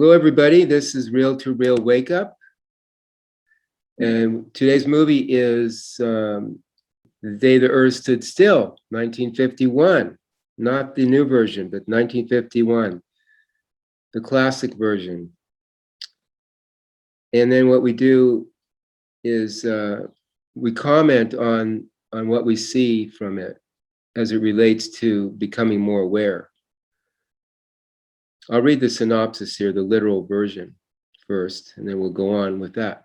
Hello, everybody. This is Reel to Reel Wake Up. And today's movie is The Day the Earth Stood Still, 1951. Not the new version, but 1951, the classic version. And then what we do is we comment on what we see from it as it relates to becoming more aware. I'll read the synopsis here, the literal version first, and then we'll go on with that.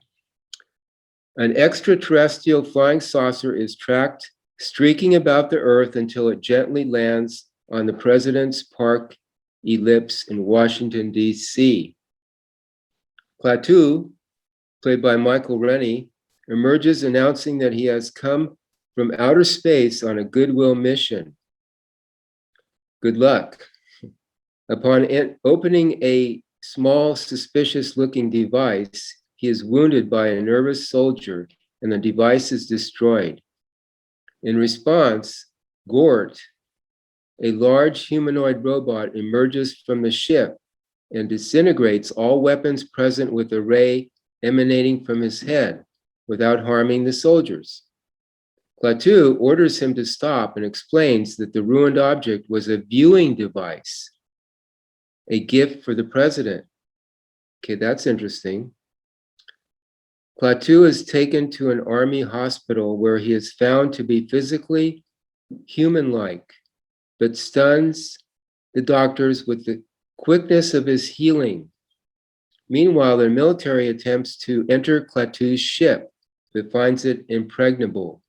An extraterrestrial flying saucer is tracked streaking about the Earth until it gently lands on the President's Park ellipse in Washington, D.C. Klaatu, played by Michael Rennie, emerges announcing that he has come from outer space on a goodwill mission. Good luck. Upon opening a small, suspicious-looking device, he is wounded by a nervous soldier, and the device is destroyed. In response, Gort, a large humanoid robot, emerges from the ship and disintegrates all weapons present with a ray emanating from his head without harming the soldiers. Klaatu orders him to stop and explains that the ruined object was a viewing device, a gift for the president. Okay, that's interesting. Klaatu is taken to an army hospital where he is found to be physically human-like, but stuns the doctors with the quickness of his healing. Meanwhile, the military attempts to enter Klaatu's ship, but finds it impregnable.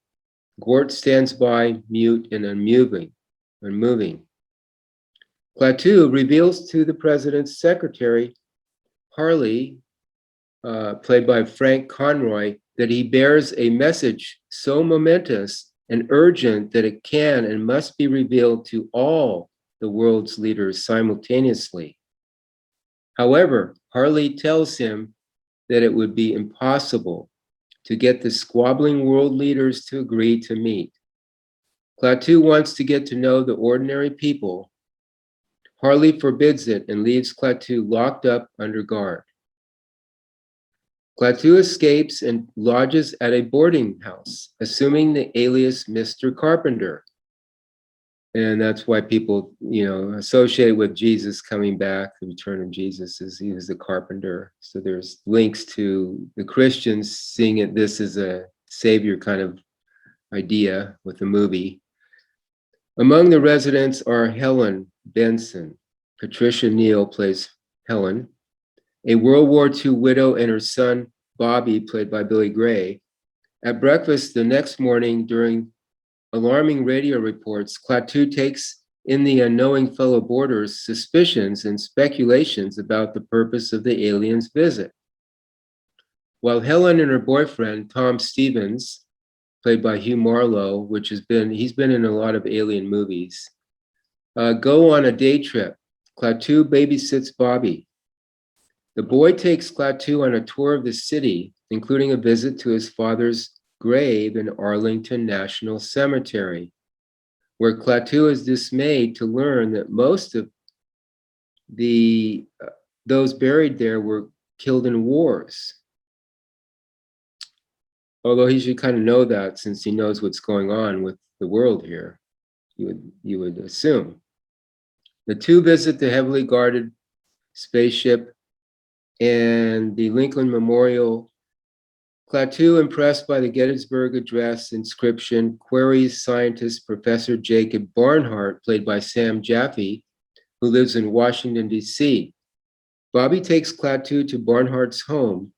Gort stands by, mute and unmoving. Klaatu reveals to the president's secretary, Harley, played by Frank Conroy, that he bears a message so momentous and urgent that it can and must be revealed to all the world's leaders simultaneously. However, Harley tells him that it would be impossible to get the squabbling world leaders to agree to meet. Klaatu wants to get to know the ordinary people. Harley forbids it and leaves Klaatu locked up under guard. Klaatu escapes and lodges at a boarding house, assuming the alias Mr. Carpenter. And that's why people, associate with Jesus coming back, the return of Jesus, is he was the carpenter. So there's links to the Christians seeing this as a savior kind of idea with the movie. Among the residents are Helen Benson. Patricia Neal plays Helen, a World War II widow, and her son, Bobby, played by Billy Gray. At breakfast the next morning, during alarming radio reports, Klaatu takes in the unknowing fellow boarders' suspicions and speculations about the purpose of the aliens' visit. While Helen and her boyfriend, Tom Stevens, played by Hugh Marlowe, he's been in a lot of alien movies, go on a day trip. Klaatu babysits Bobby. The boy takes Klaatu on a tour of the city, including a visit to his father's grave in Arlington National Cemetery, where Klaatu is dismayed to learn that most of those buried there were killed in wars. Although he should kind of know that since he knows what's going on with the world here, you would assume. The two visit the heavily guarded spaceship and the Lincoln Memorial. Klaatu, impressed by the Gettysburg Address inscription, queries scientist Professor Jacob Barnhart, played by Sam Jaffe, who lives in Washington, D.C. Bobby takes Klaatu to Barnhart's home,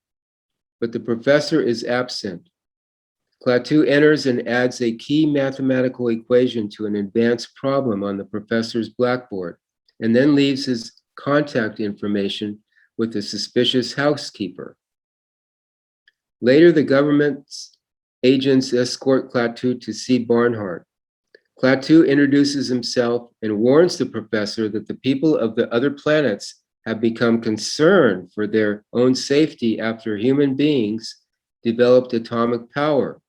but the professor is absent. Klaatu enters and adds a key mathematical equation to an advanced problem on the professor's blackboard, and then leaves his contact information with the suspicious housekeeper. Later, the government's agents escort Klaatu to see Barnhart. Klaatu introduces himself and warns the professor that the people of the other planets have become concerned for their own safety after human beings developed atomic power.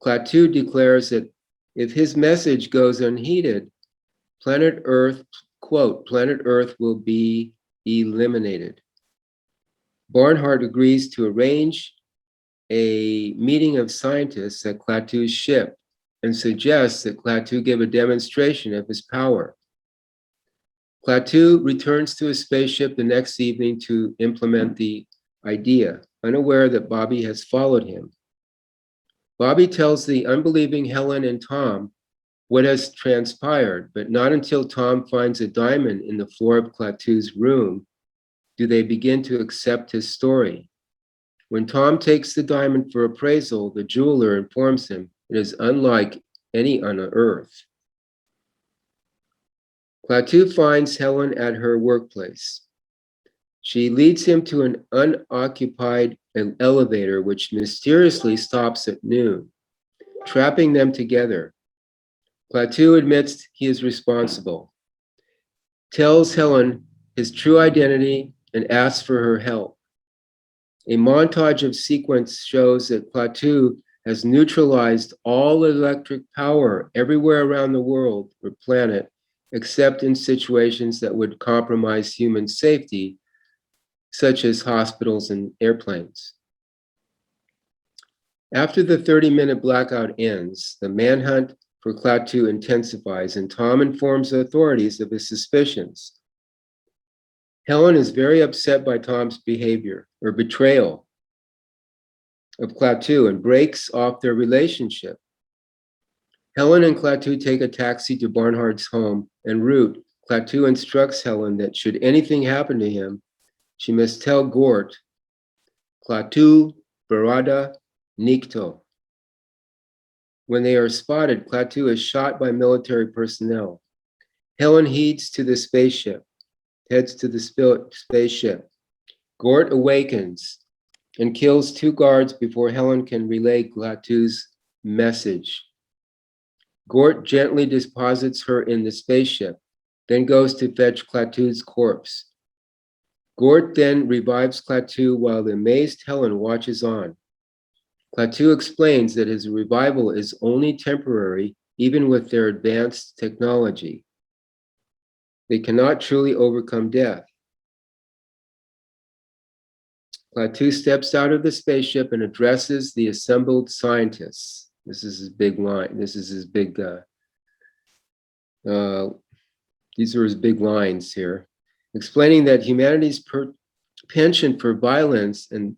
Klaatu declares that if his message goes unheeded, planet Earth, quote, planet Earth will be eliminated. Barnhart agrees to arrange a meeting of scientists at Klaatu's ship and suggests that Klaatu give a demonstration of his power. Klaatu returns to his spaceship the next evening to implement the idea, unaware that Bobby has followed him. Bobby tells the unbelieving Helen and Tom what has transpired, but not until Tom finds a diamond in the floor of Klaatu's room do they begin to accept his story. When Tom takes the diamond for appraisal, the jeweler informs him it is unlike any on Earth. Klaatu finds Helen at her workplace. She leads him to an unoccupied elevator which mysteriously stops at noon, trapping them together. Klaatu admits he is responsible, tells Helen his true identity, and asks for her help. A montage of sequence shows that Klaatu has neutralized all electric power everywhere around the world or planet, except in situations that would compromise human safety, such as hospitals and airplanes. After the 30-minute blackout ends, the manhunt for Klaatu intensifies, and Tom informs authorities of his suspicions. Helen is very upset by Tom's behavior or betrayal of Klaatu and breaks off their relationship. Helen and Klaatu take a taxi to Barnhart's home. En route, Klaatu instructs Helen that should anything happen to him, she must tell Gort, Klaatu Barada Nikto. When they are spotted, Klaatu is shot by military personnel. Helen heads to the spaceship. Gort awakens and kills 2 guards before Helen can relay Klaatu's message. Gort gently deposits her in the spaceship, then goes to fetch Klaatu's corpse. Gort then revives Klaatu while the amazed Helen watches on. Klaatu explains that his revival is only temporary, even with their advanced technology. They cannot truly overcome death. Klaatu steps out of the spaceship and addresses the assembled scientists. This is his big line. These are his big lines here, explaining that humanity's penchant for violence and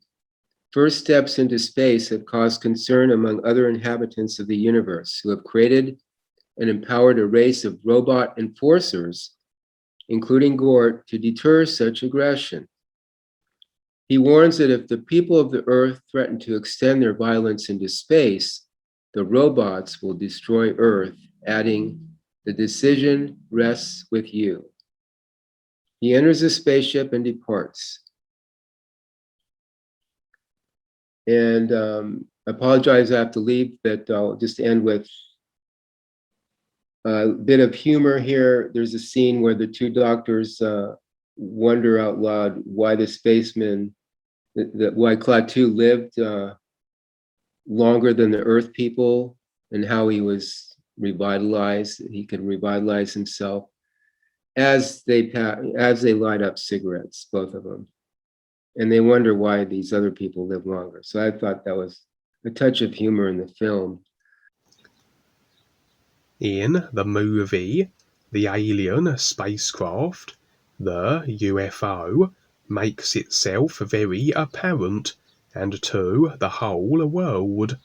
first steps into space have caused concern among other inhabitants of the universe who have created and empowered a race of robot enforcers, including Gort, to deter such aggression. He warns that if the people of the Earth threaten to extend their violence into space, the robots will destroy Earth, adding, "The decision rests with you." He enters the spaceship and departs. And I apologize, I have to leave, but I'll just end with a bit of humor here. There's a scene where the 2 doctors wonder out loud why the spacemen, why Klaatu lived longer than the Earth people, and how he was revitalized. He could revitalize himself as they light up cigarettes, both of them. And they wonder why these other people live longer. So I thought that was a touch of humor in the film. In the movie, the alien spacecraft, the UFO, makes itself very apparent and to the whole world,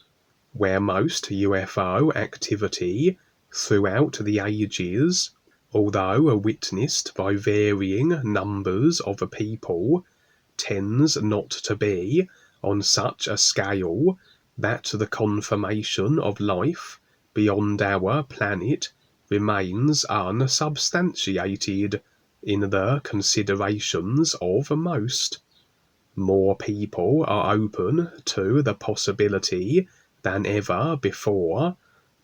where most UFO activity throughout the ages, although witnessed by varying numbers of people, tends not to be on such a scale that the confirmation of life beyond our planet remains unsubstantiated in the considerations of most. More people are open to the possibility than ever before,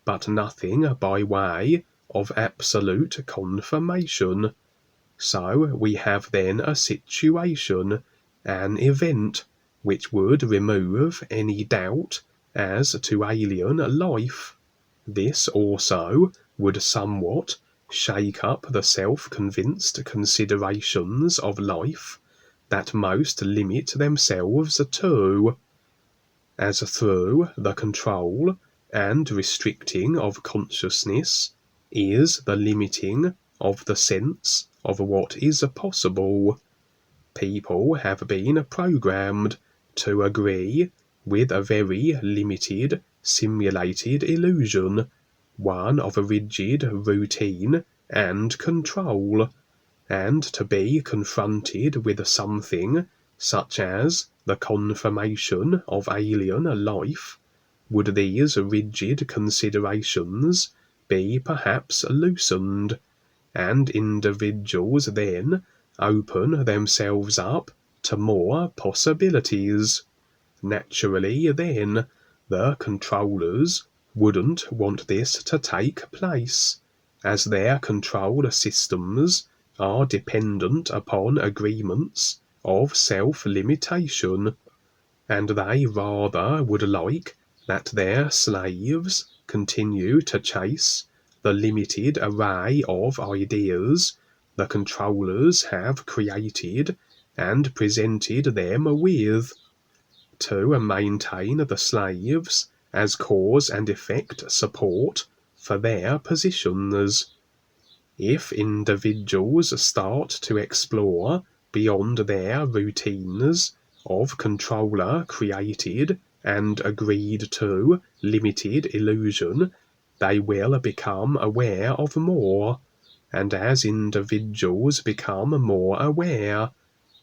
but nothing by way of absolute confirmation. So we have then a situation, an event, which would remove any doubt as to alien life. This also would somewhat shake up the self-convinced considerations of life that most limit themselves to, as through the control and restricting of consciousness is the limiting of the sense of what is possible. People have been programmed to agree with a very limited, simulated illusion, one of rigid routine and control, and to be confronted with something such as the confirmation of alien life, would these rigid considerations be perhaps loosened, and individuals then open themselves up to more possibilities. Naturally, then, the controllers wouldn't want this to take place, as their control systems are dependent upon agreements of self-limitation, and they rather would like that their slaves continue to chase the limited array of ideas the controllers have created and presented them with, to maintain the slaves as cause and effect support for their positions. If individuals start to explore beyond their routines of controller-created and agreed-to limited illusion, they will become aware of more, and as individuals become more aware,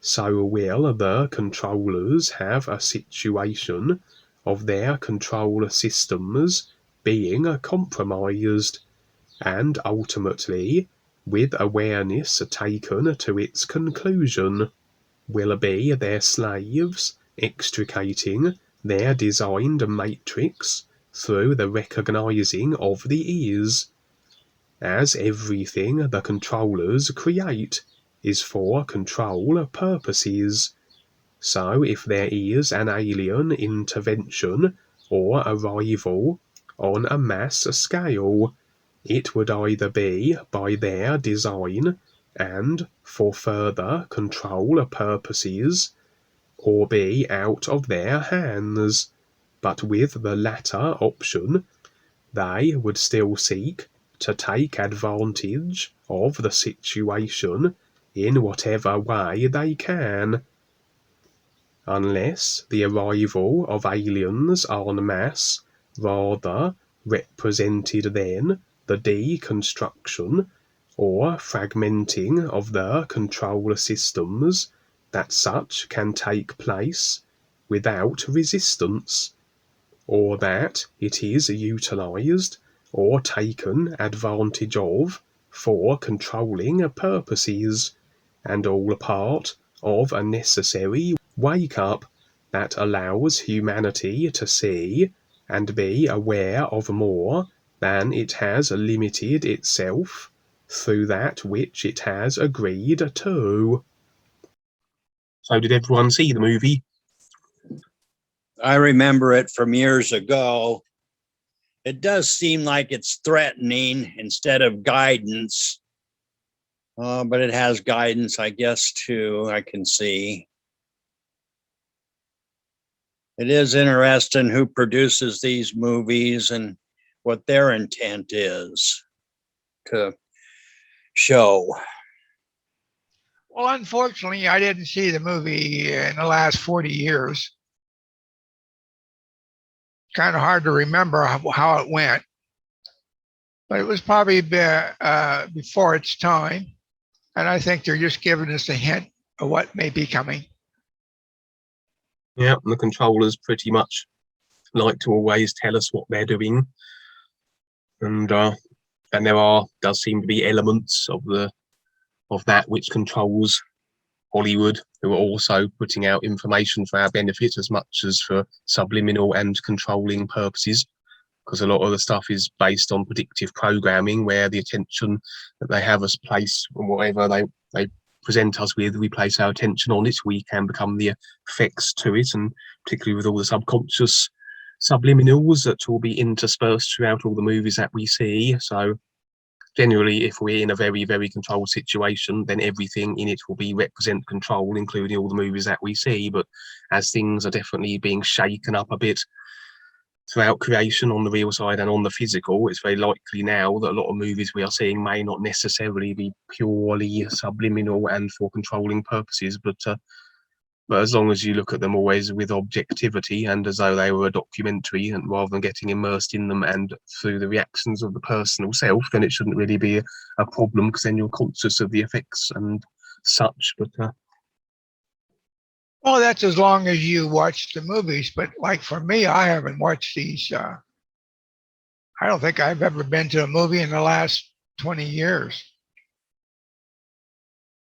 so will the controllers have a situation of their control systems being compromised, and ultimately, with awareness taken to its conclusion, will be their slaves extricating their designed matrix through the recognizing of the ears, as everything the controllers create is for control purposes. So if there is an alien intervention or arrival on a mass scale, it would either be by their design and for further control purposes, or be out of their hands. But with the latter option, they would still seek to take advantage of the situation in whatever way they can, unless the arrival of aliens en masse rather represented then the deconstruction or fragmenting of the control systems, that such can take place without resistance, or that it is utilized or taken advantage of for controlling purposes, and all part of a necessary wake-up that allows humanity to see and be aware of more than it has limited itself through that which it has agreed to. So did everyone see the movie? I remember it from years ago. It does seem like it's threatening instead of guidance, but it has guidance, I guess, too, I can see. It is interesting who produces these movies and what their intent is to show. Well, unfortunately, I didn't see the movie in the last 40 years. Kind of hard to remember how it went, but it was probably before its time. And I think they're just giving us a hint of what may be coming. Yeah, the controllers pretty much like to always tell us what they're doing, and there does seem to be elements of that which controls Hollywood, who are also putting out information for our benefit as much as for subliminal and controlling purposes, because a lot of the stuff is based on predictive programming, where the attention that they have us place on whatever they present us with, we place our attention on it, we can become the effects to it, and particularly with all the subconscious subliminals that will be interspersed throughout all the movies that we see. So generally, if we're in a very, very controlled situation, then everything in it will be represent control, including all the movies that we see. But as things are definitely being shaken up a bit throughout creation on the real side and on the physical, it's very likely now that a lot of movies we are seeing may not necessarily be purely subliminal and for controlling purposes, but as long as you look at them always with objectivity and as though they were a documentary, and rather than getting immersed in them and through the reactions of the personal self, then it shouldn't really be a problem, because then you're conscious of the effects and such. But Well, that's as long as you watch the movies. But like for me, I haven't watched these. I don't think I've ever been to a movie in the last 20 years.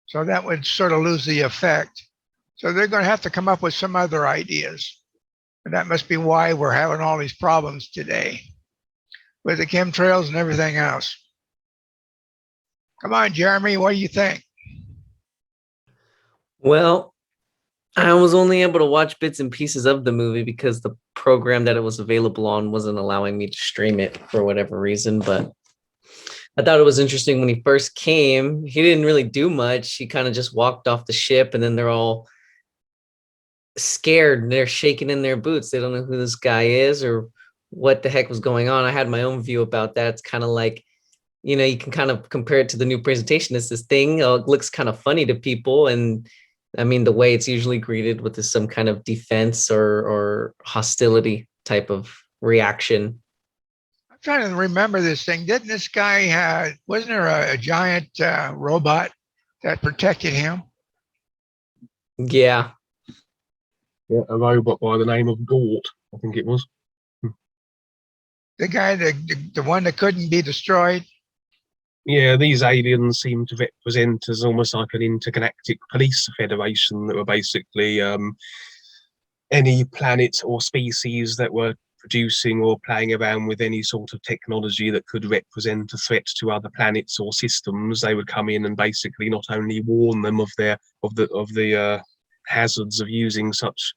So that would sort of lose the effect. So they're going to have to come up with some other ideas. And that must be why we're having all these problems today with the chemtrails and everything else. Come on, Jeremy, what do you think? Well, I was only able to watch bits and pieces of the movie because the program that it was available on wasn't allowing me to stream it for whatever reason. But I thought it was interesting when he first came. He didn't really do much. He kind of just walked off the ship, and then they're all scared and they're shaking in their boots. They don't know who this guy is or what the heck was going on. I had my own view about that. It's kind of like, you know, you can kind of compare it to the new presentation. It's this thing, it looks kind of funny to people. And I mean, the way it's usually greeted with is some kind of defense or hostility type of reaction. I'm trying to remember this thing. Didn't this guy, wasn't there a giant robot that protected him? Yeah. yeah, a robot by the name of Gort, I think it was. The guy, the one that couldn't be destroyed? Yeah, these aliens seem to represent as almost like an intergalactic police federation that were basically any planet or species that were producing or playing around with any sort of technology that could represent a threat to other planets or systems. They would come in and basically not only warn them of the hazards of using such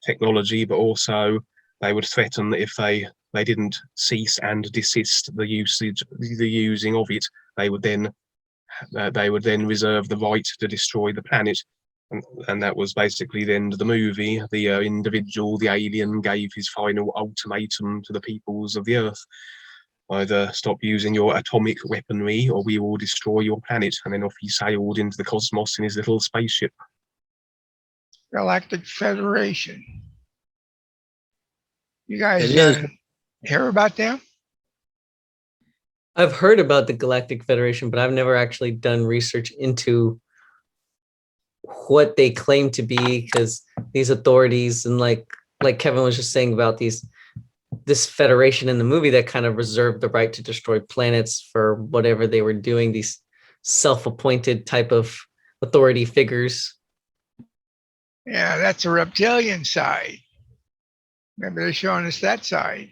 technology, but also they would threaten that if they didn't cease and desist the using of it, they would then reserve the right to destroy the planet. And that was basically the end of the movie. The individual, the alien, gave his final ultimatum to the peoples of the Earth: either stop using your atomic weaponry or we will destroy your planet. And then off he sailed into the cosmos in his little spaceship. Galactic Federation. You guys It is. hear about them? I've heard about the Galactic Federation, but I've never actually done research into what they claim to be, because these authorities and like Kevin was just saying about this federation in the movie that kind of reserved the right to destroy planets for whatever they were doing, these self-appointed type of authority figures. Yeah, that's a reptilian side. Maybe they're showing us that side.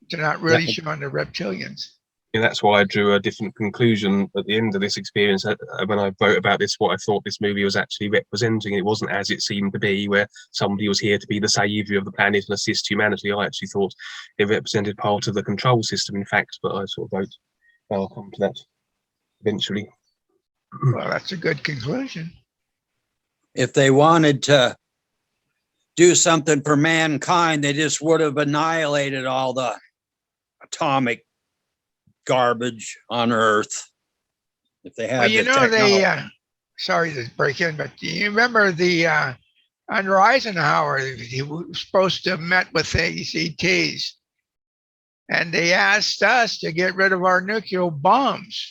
They're not really showing the reptilians. And that's why I drew a different conclusion at the end of this experience. When I wrote about this, what I thought this movie was actually representing, it wasn't as it seemed to be, where somebody was here to be the saviour of the planet and assist humanity. I actually thought it represented part of the control system, in fact, but I sort of wrote, I'll come to that eventually. Well, that's a good conclusion. If they wanted to do something for mankind, they just would have annihilated all the atomic garbage on Earth. If they had, well, you the know, technology. Sorry to break in, but do you remember under Eisenhower, he was supposed to have met with the ECTs, and they asked us to get rid of our nuclear bombs.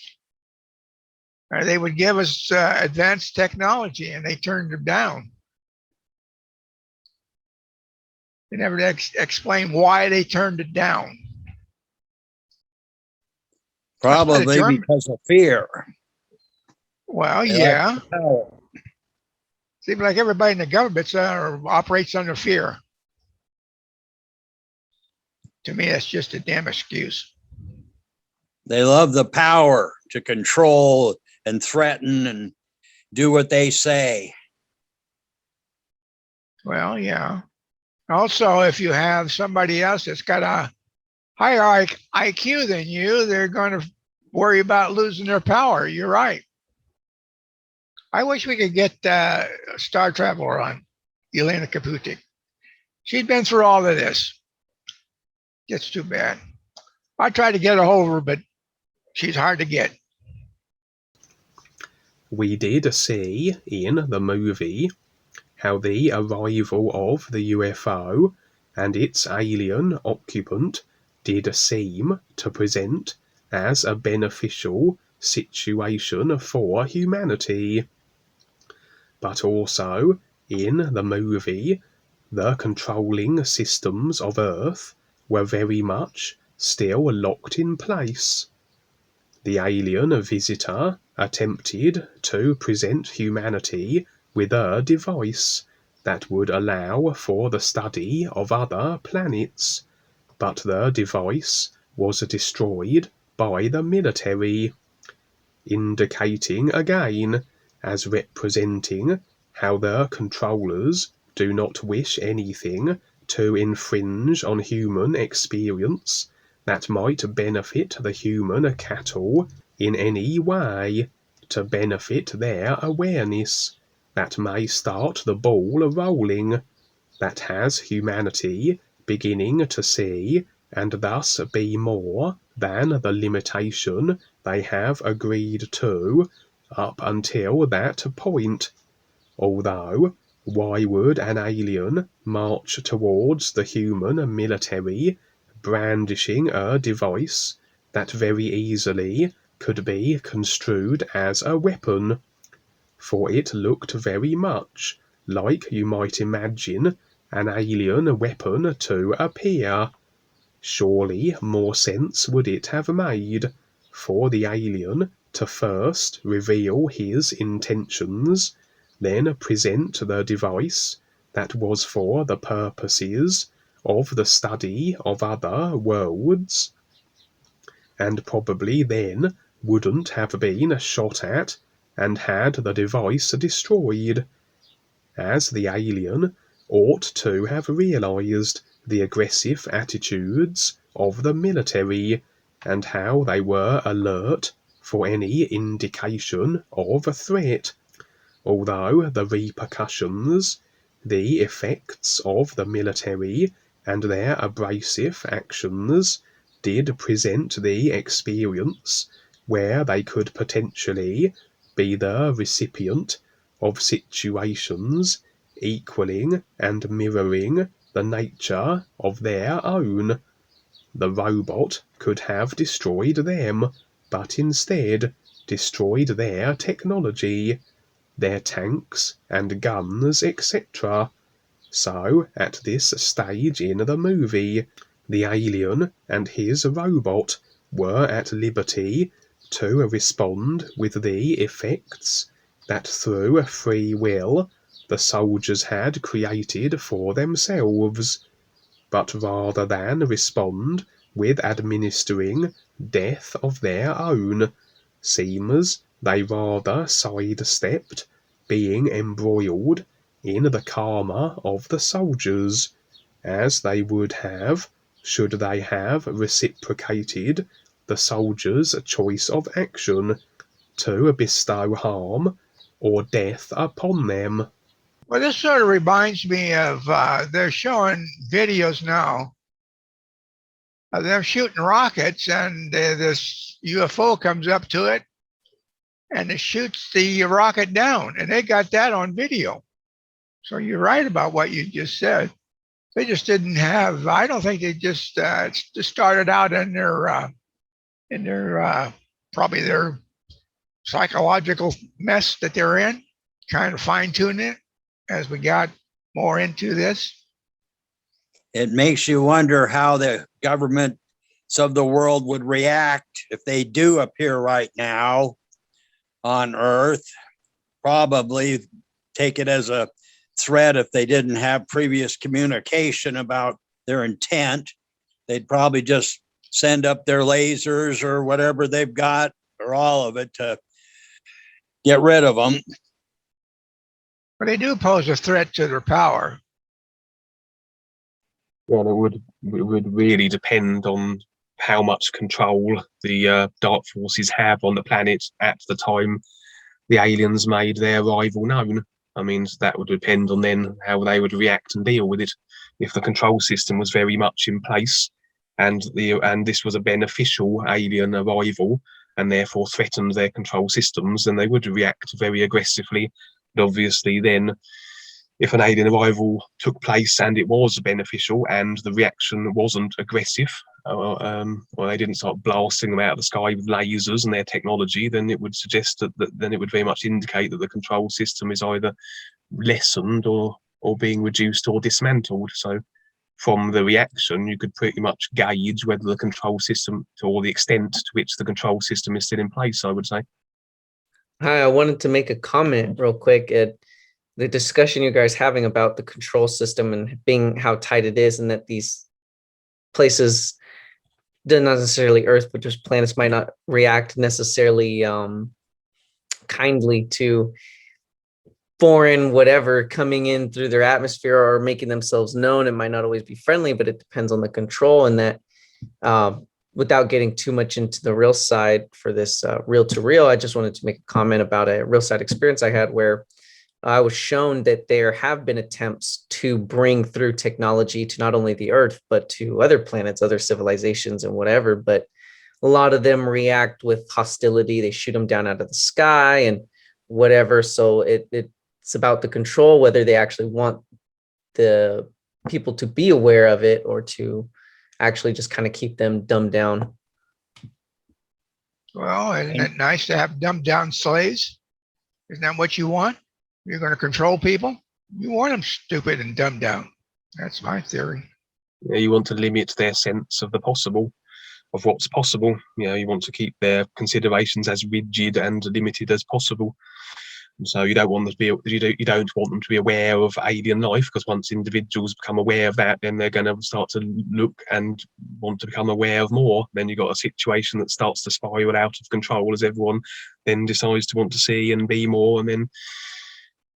Or they would give us advanced technology, and they turned them down. They never explained why they turned it down. Probably because of fear. Well, They yeah. like the power. Seems like everybody in the government operates under fear. To me, that's just a damn excuse. They love the power to control and threaten and do what they say. Well, yeah. Also, if you have somebody else that's got a higher IQ than you, they're going to worry about losing their power. You're right. I wish we could get Star Traveler on, Elena Kaputik. She'd been through all of this. It's too bad. I tried to get a hold of her, but she's hard to get. We did see in the movie how the arrival of the UFO and its alien occupant did seem to present as a beneficial situation for humanity. But also, in the movie, the controlling systems of Earth were very much still locked in place. The alien visitor attempted to present humanity with a device that would allow for the study of other planets, but the device was destroyed by the military, indicating again as representing how the controllers do not wish anything to infringe on human experience that might benefit the human cattle in any way, to benefit their awareness, that may start the ball rolling, that has humanity beginning to see and thus be more than the limitation they have agreed to up until that point. Although, why would an alien march towards the human military brandishing a device that very easily could be construed as a weapon? For it looked very much like you might imagine an alien weapon to appear. Surely more sense would it have made for the alien to first reveal his intentions, then present the device that was for the purposes of the study of other worlds, and probably then wouldn't have been shot at and had the device destroyed, as the alien ought to have realized the aggressive attitudes of the military, and how they were alert for any indication of a threat, although the repercussions, the effects of the military and their abrasive actions did present the experience where they could potentially be the recipient of situations equaling and mirroring the nature of their own. The robot could have destroyed them, but instead destroyed their technology, their tanks and guns, etc. So, at this stage in the movie, the alien and his robot were at liberty to respond with the effects that through free will the soldiers had created for themselves, but rather than respond with administering death of their own, seems they rather sidestepped being embroiled in the karma of the soldiers, as they would have should they have reciprocated the soldiers' choice of action to bestow harm or death upon them. Well, this sort of reminds me of they're showing videos now of them shooting rockets, and this UFO comes up to it and it shoots the rocket down, and they got that on video. So you're right about what you just said. They just didn't have. I don't think they just started out in their probably their psychological mess that they're in, kind of fine tune it as we got more into this. It makes you wonder how the governments of the world would react if they do appear right now on Earth. Probably take it as a threat if they didn't have previous communication about their intent. They'd probably just send up their lasers or whatever they've got, or all of it, to get rid of them. But they do pose a threat to their power. Well, it would really depend on how much control the dark forces have on the planet at the time the aliens made their arrival known. I mean, that would depend on then how they would react and deal with it. If the control system was very much in place, and this was a beneficial alien arrival, and therefore threatened their control systems, then they would react very aggressively. But obviously, then, if an alien arrival took place and it was beneficial and the reaction wasn't aggressive, or they didn't start blasting them out of the sky with lasers and their technology, then it would suggest that then it would very much indicate that the control system is either lessened or being reduced or dismantled. So from the reaction, you could pretty much gauge whether the control system, or the extent to which the control system is still in place, I would say. Hi, I wanted to make a comment real quick at the discussion you guys having about the control system and being how tight it is, and that these places, not necessarily Earth, but just planets, might not react necessarily kindly to foreign whatever coming in through their atmosphere or making themselves known. It might not always be friendly, but it depends on the control. And that without getting too much into the real side for this reel to reel, I just wanted to make a comment about a real side experience I had where I was shown that there have been attempts to bring through technology to not only the Earth, but to other planets, other civilizations and whatever. But a lot of them react with hostility. They shoot them down out of the sky and whatever. So it's about the control, whether they actually want the people to be aware of it or to actually just kind of keep them dumbed down. Well, isn't it nice to have dumbed down slaves? Isn't that what you want? You're going to control people? You want them stupid and dumbed down. That's my theory. Yeah, you want to limit their sense of the possible, of what's possible. You know, you want to keep their considerations as rigid and limited as possible. And so you don't want them to be, you don't want them to be aware of alien life, because once individuals become aware of that, then they're going to start to look and want to become aware of more. Then you've got a situation that starts to spiral out of control as everyone then decides to want to see and be more, and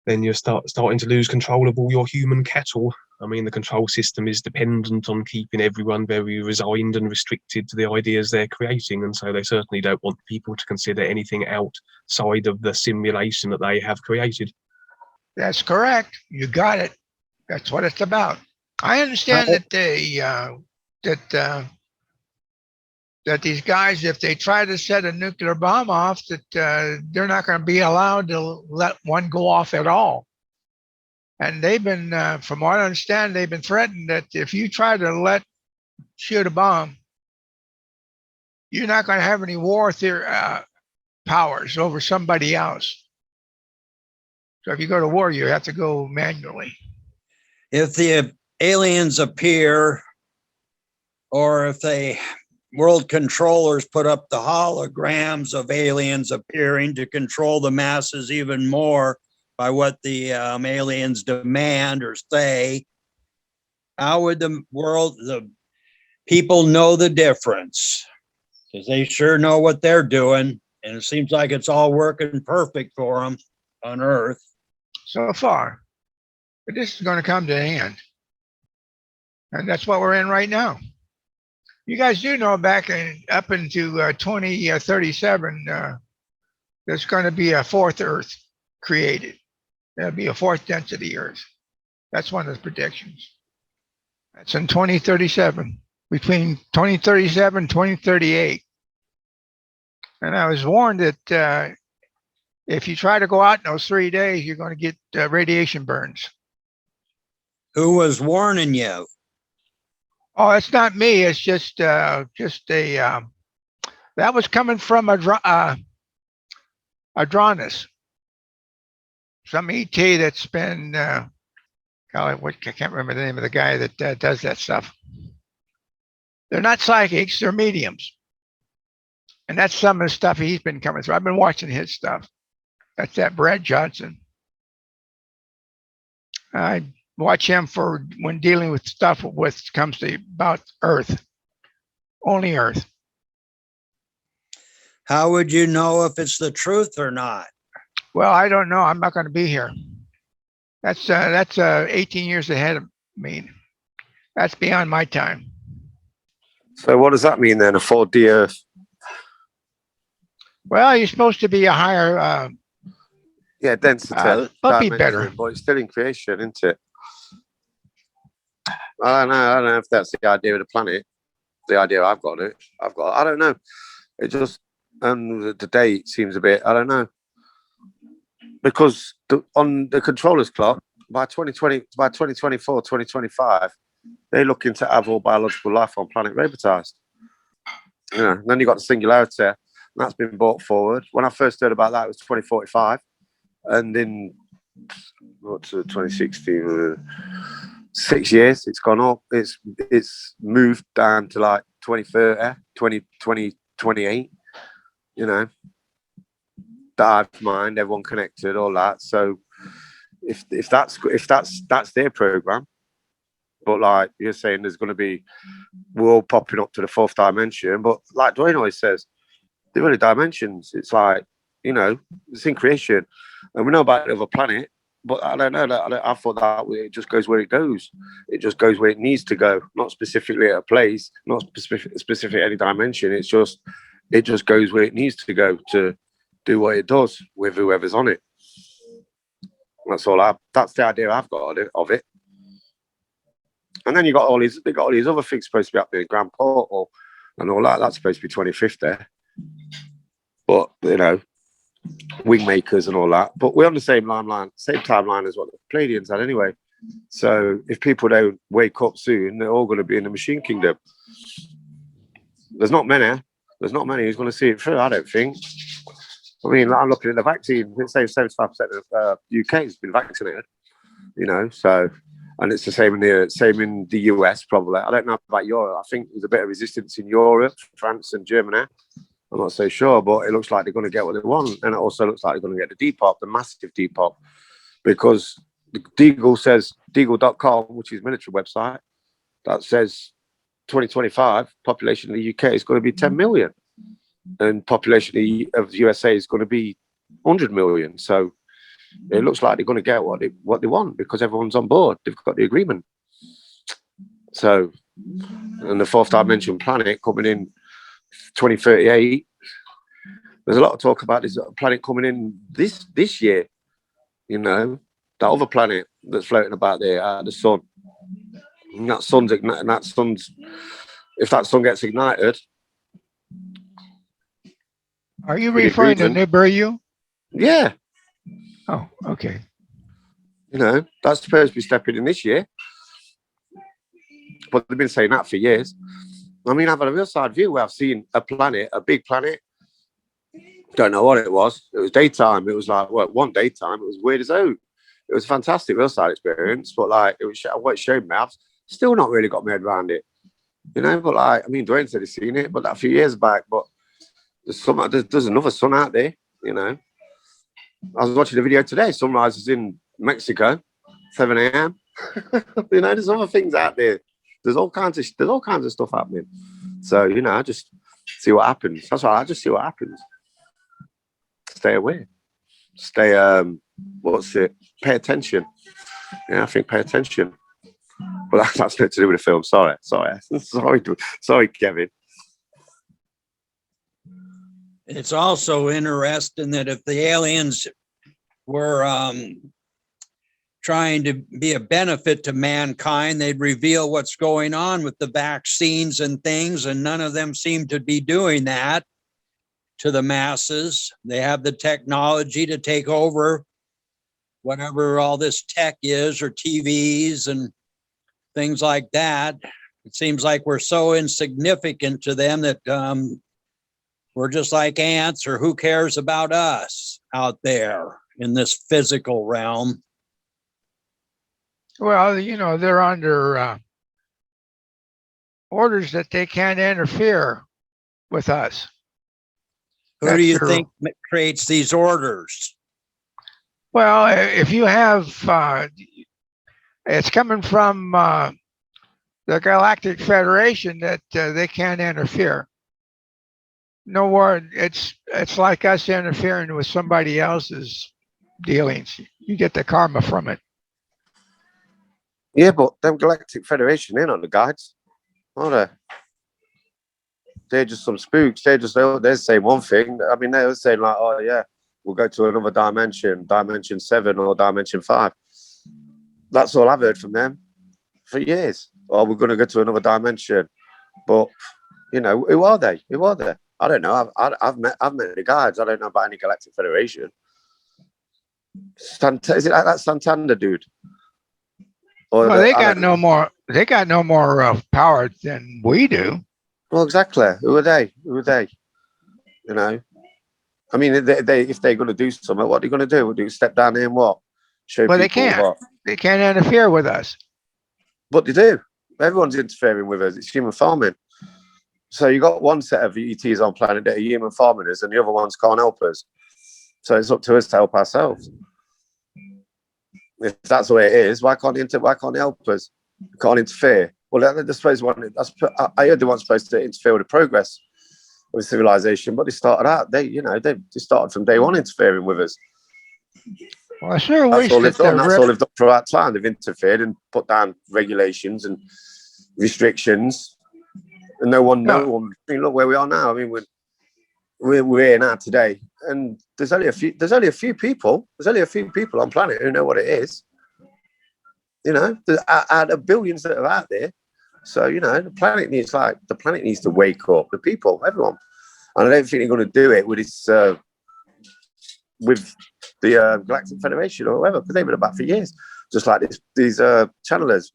then you're starting to lose control of all your human cattle. I mean, the control system is dependent on keeping everyone very resigned and restricted to the ideas they're creating, and so they certainly don't want people to consider anything outside of the simulation that they have created. That's correct. You got it. That's what it's about. I understand that these guys, if they try to set a nuclear bomb off, that they're not going to be allowed to let one go off at all. And they've been, from what I understand, they've been threatened that if you try to shoot a bomb, you're not going to have any war powers over somebody else. So if you go to war, you have to go manually. If the aliens appear, or if they world controllers put up the holograms of aliens appearing to control the masses even more by what the aliens demand or say, how would the people know the difference? Because they sure know what they're doing, and it seems like it's all working perfect for them on Earth. So far. But this is going to come to an end. And that's what we're in right now. You guys do know up into 2037, there's going to be a fourth Earth created. There'll be a fourth density Earth. That's one of the predictions. That's in 2037, between 2037 and 2038. And I was warned that if you try to go out in those 3 days, you're going to get radiation burns. Who was warning you? Oh, it's not me. It's just a that was coming from Adronis, some ET that's been I can't remember the name of the guy that does that stuff. They're not psychics; they're mediums, and that's some of the stuff he's been coming through. I've been watching his stuff. That's that Brad Johnson. I watch him for when dealing with stuff comes to about Earth, only Earth. How would you know if it's the truth or not? Well, I don't know. I'm not going to be here. That's 18 years ahead of me. That's beyond my time. So what does that mean then? A 4D Earth? Well, you're supposed to be a higher, Yeah, density. but be better. dimension, but it's still in creation, isn't it? I don't know. I don't know if that's the idea of the planet. The idea I've got it. I don't know. It just the date seems a bit. I don't know. Because on the controller's clock, by 2024, 2025, they're looking to have all biological life on planet robotized. Yeah. Then you got the singularity, and that's been brought forward. When I first heard about that, it was 2045, and in 2016, 6 years, it's gone up. It's moved down to like 2030, 2028. You know, dive mind, everyone connected, all that. So if that's their program, but like you're saying, there's going to be we're all popping up to the fourth dimension. But like Dwayne always says, there are only dimensions. It's like, you know, it's in creation, and we know about the other planet. But I don't know. I thought that it just goes where it goes. It just goes where it needs to go, not specifically at a place, not specific any dimension. It just goes where it needs to go to do what it does with whoever's on it. That's the idea I've got of it. And then they got all these other things supposed to be up there, Grand Portal and all that. That's supposed to be 2050. But you know, wing makers and all that. But we're on the same timeline as what the Palladians had anyway. So if people don't wake up soon, they're all going to be in the machine kingdom. There's not many who's going to see it through, I don't think. I mean, I'm looking at the vaccine. It's saying 75% of UK has been vaccinated. You know, so, and it's the same in the US probably. I don't know about Europe. I think there's a bit of resistance in Europe, France and Germany. I'm not so sure, but it looks like they're going to get what they want. And it also looks like they're going to get the depop, the massive depop, because Deagle says, Deagle.com, which is a military website, that says 2025 population of the UK is going to be 10 million. And population of the USA is going to be 100 million. So it looks like they're going to get what they want because everyone's on board. They've got the agreement. So, and the fourth dimension planet coming in 2038. There's a lot of talk about this planet coming in this year. You know, that other planet that's floating about there, the sun. And that sun's if that sun gets ignited. Are you referring to Nibiru? Yeah. Oh, okay. You know, that's supposed to be stepping in this year. But they've been saying that for years. I mean, I've had a real side view where I've seen a planet, a big planet. Don't know what it was. It was daytime. It was like, well, one daytime. It was weird as hell. It was a fantastic real side experience. But like, it was what it showed me. I've still not really got my head around it. You know, but like, I mean, Dwayne said he's seen it, but that a few years back. But there's another sun out there, you know. I was watching a video today. Sunrise is in Mexico, 7 a.m. You know, there's other things out there. There's all kinds of stuff happening. So, you know, I just see what happens. That's why I just see what happens. Stay away. Stay pay attention. Yeah, I think pay attention. But that's nothing to do with the film. Sorry, Kevin. It's also interesting that if the aliens were trying to be a benefit to mankind, they'd reveal what's going on with the vaccines and things, and none of them seem to be doing that to the masses. They have the technology to take over whatever all this tech is, or TVs and things like that. It seems like we're so insignificant to them that we're just like ants, or who cares about us out there in this physical realm? Well, you know, they're under orders that they can't interfere with us. Who do you think creates these orders? Well, if you have, it's coming from the Galactic Federation that they can't interfere. No word. It's like us interfering with somebody else's dealings. You get the karma from it. Yeah, but them Galactic Federation, they're not the guides, are they? They're just some spooks. They're saying one thing. I mean, they were saying like, oh yeah, we'll go to another dimension 7 or dimension 5. That's all I've heard from them for years. Oh, we're going to go to another dimension. But, you know, who are they? Who are they? I don't know. I've met the guides. I don't know about any Galactic Federation. Is it like that Santander dude? Or Well, they got no more. They got no more power than we do. Well, exactly. Who are they? Who are they? You know. I mean, they if they're going to do something, what are they going to do? Would they step down there and what? Show Well, people they can't. what? They can't interfere with us. But they do. Everyone's interfering with us. It's human farming. So you got one set of ETs on planet that are human farmers, and the other ones can't help us. So it's up to us to help ourselves. If that's the way it is, why can't they help us? Can't interfere. Well, they're supposed to. I heard they weren't supposed to interfere with the progress of civilization, but they started out. They started from day one interfering with us. Well, I sure That's wish all they've that done. That's all they've done throughout time. They've interfered and put down regulations and restrictions, and no one. I mean, look where we are now. I mean, we're here now today, and there's only a few people on planet who know what it is. You know, out of billions that are out there. So you know, the planet needs to wake up. The people, everyone, and I don't think they're going to do it with this. With the Galactic Federation or whatever, because they've been about for years, just like these channelers,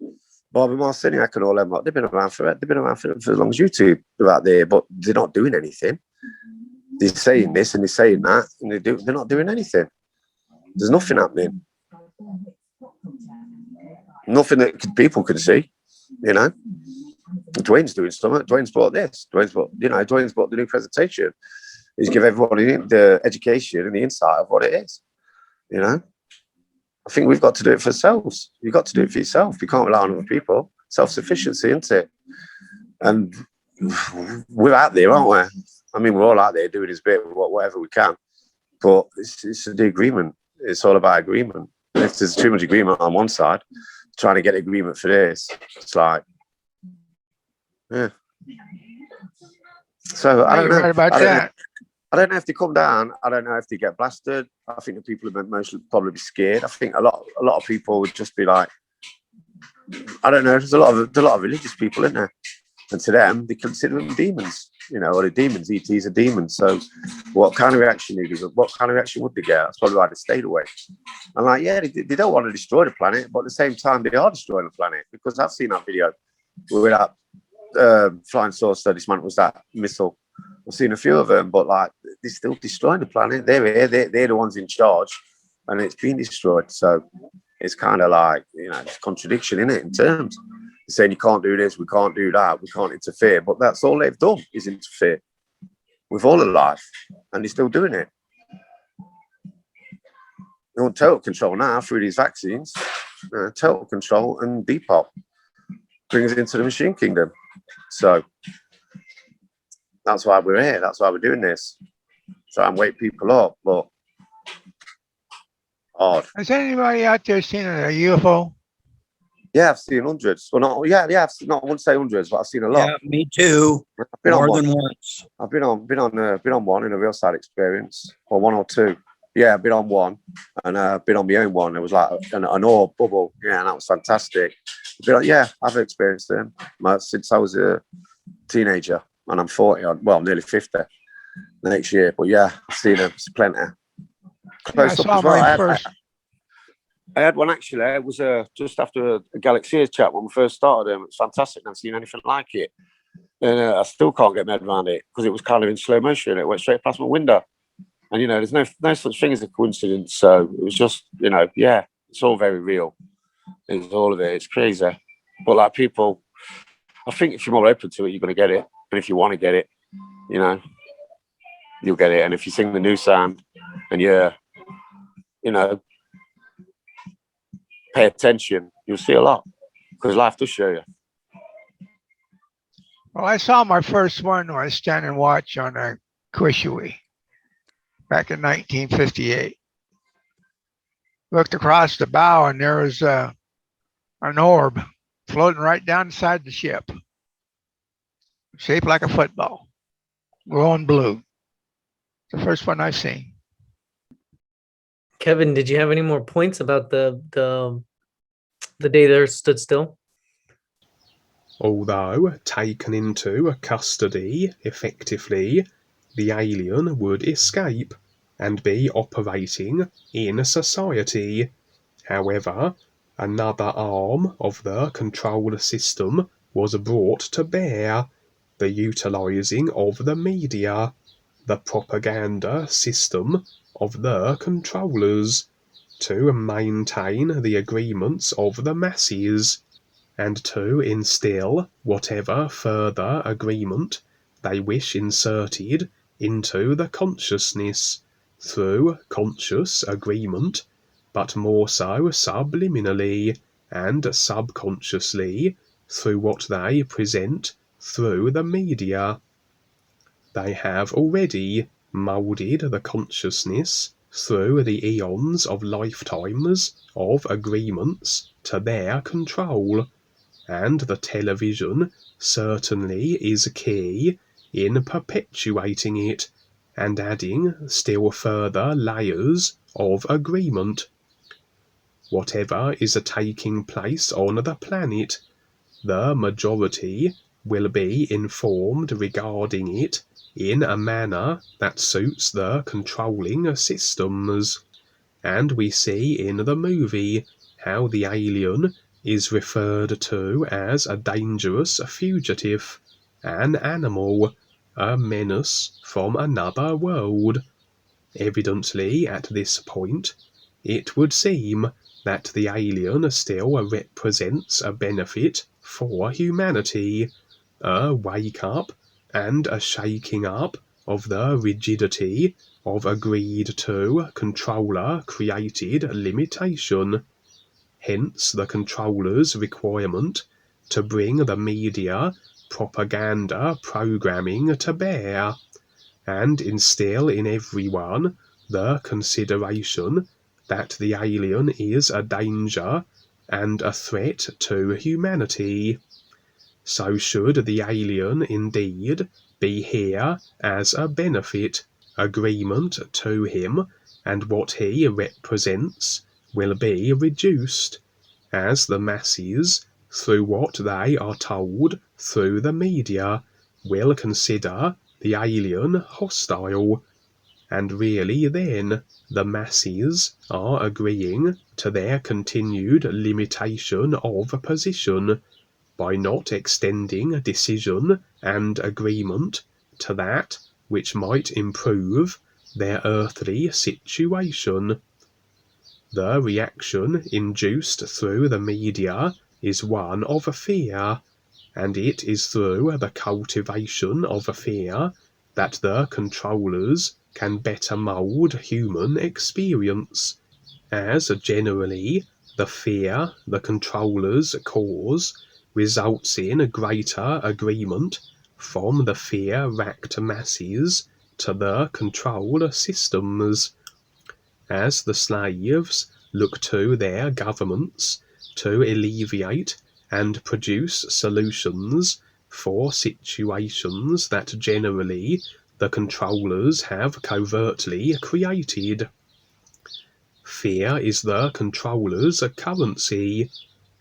Barbara Marciniak and all them. They've been around for as long as YouTube. They're out there, but they're not doing anything. They're saying this and they're saying that, and they're not doing anything. There's nothing happening. Nothing that people can see. You know, Dwayne's doing something. Dwayne's brought this. Dwayne's brought the new presentation. Is give everybody the education and the insight of what it is. You know, I think we've got to do it for ourselves. You've got to do it for yourself. You can't rely on other people. Self-sufficiency, isn't it? And we're out there, aren't we? I mean, we're all out there doing this bit, whatever we can. But it's the agreement. It's all about agreement. If there's too much agreement on one side, trying to get agreement for this, it's like, yeah. So I don't know. Right about that. I don't know if they come down. I don't know if they get blasted. I think the people would mostly probably be scared. I think a lot of people would just be like, I don't know. There's a lot of religious people in there, and to them, they consider them demons. You know, or the demons. ETs are demons. So, what kind of reaction would they get? That's probably why they stayed away. I'm like, yeah, they don't want to destroy the planet, but at the same time, they are destroying the planet because I've seen that video where that flying saucer dismantles that missile. I've seen a few of them, but like they're still destroying the planet. They're here. They're the ones in charge, and it's been destroyed. So it's kind of like, you know, it's a contradiction in it in terms. They're saying you can't do this, we can't do that, we can't interfere. But that's all they've done is interfere with all of life, and they're still doing it. They want total control now through these vaccines. Total control and Depop brings it into the machine kingdom. So that's why we're here. That's why we're doing this. Try and wake people up, but hard. Has anybody out there seen a UFO? Yeah, I've seen hundreds. Well, not yeah. I wouldn't say hundreds, but I've seen a lot. Yeah, me too. I've been More on than one. once. I've been on one in a real side experience, or one or two. Yeah, I've been on one, and I've been on my own one. It was like an orb bubble. Yeah, and that was fantastic. I've experienced them since I was a teenager. And I'm 40, nearly 50 next year. But yeah, I've seen them. It's plenty. Yeah, I saw my first. I had one actually. It was just after a Galaxy chat when we first started. It was fantastic. I've seen anything like it. And I still can't get my head around it because it was kind of in slow motion. It went straight past my window. And, you know, there's no such thing as a coincidence. So it was just, you know, yeah, it's all very real. It's all of it. It's crazy. But like people, I think if you're more open to it, you're going to get it. And if you want to get it, you know, you'll get it. And if you sing the new sound and you know, pay attention, you'll see a lot because life does show you. Well, I saw my first one when I was standing watch on a Quishui back in 1958. Looked across the bow and there was an orb floating right down inside the ship, shaped like a football. glowing blue. The first one I've seen. Kevin, did you have any more points about the day there stood still? Although taken into custody effectively, the alien would escape and be operating in society. However, another arm of the control system was brought to bear, the utilizing of the media, the propaganda system of the controllers, to maintain the agreements of the masses, and to instill whatever further agreement they wish inserted into the consciousness through conscious agreement, but more so subliminally and subconsciously through what they present through the media. They have already moulded the consciousness through the eons of lifetimes of agreements to their control, and the television certainly is key in perpetuating it and adding still further layers of agreement. Whatever is taking place on the planet, the majority will be informed regarding it in a manner that suits the controlling systems, and we see in the movie how the alien is referred to as a dangerous fugitive, an animal, a menace from another world. Evidently, at this point, it would seem that the alien still represents a benefit for humanity, a wake-up and a shaking up of the rigidity of agreed-to controller-created limitation. Hence the controller's requirement to bring the media propaganda programming to bear, and instill in everyone the consideration that the alien is a danger and a threat to humanity. So should the alien indeed be here as a benefit, agreement to him and what he represents will be reduced, as the masses, through what they are told through the media, will consider the alien hostile, and really then the masses are agreeing to their continued limitation of position by not extending decision and agreement to that which might improve their earthly situation. The reaction induced through the media is one of fear, and it is through the cultivation of fear that the controllers can better mould human experience, as generally the fear the controllers cause results in greater agreement from the fear-racked masses to the control systems, as the slaves look to their governments to alleviate and produce solutions for situations that generally the controllers have covertly created. Fear is the controller's currency,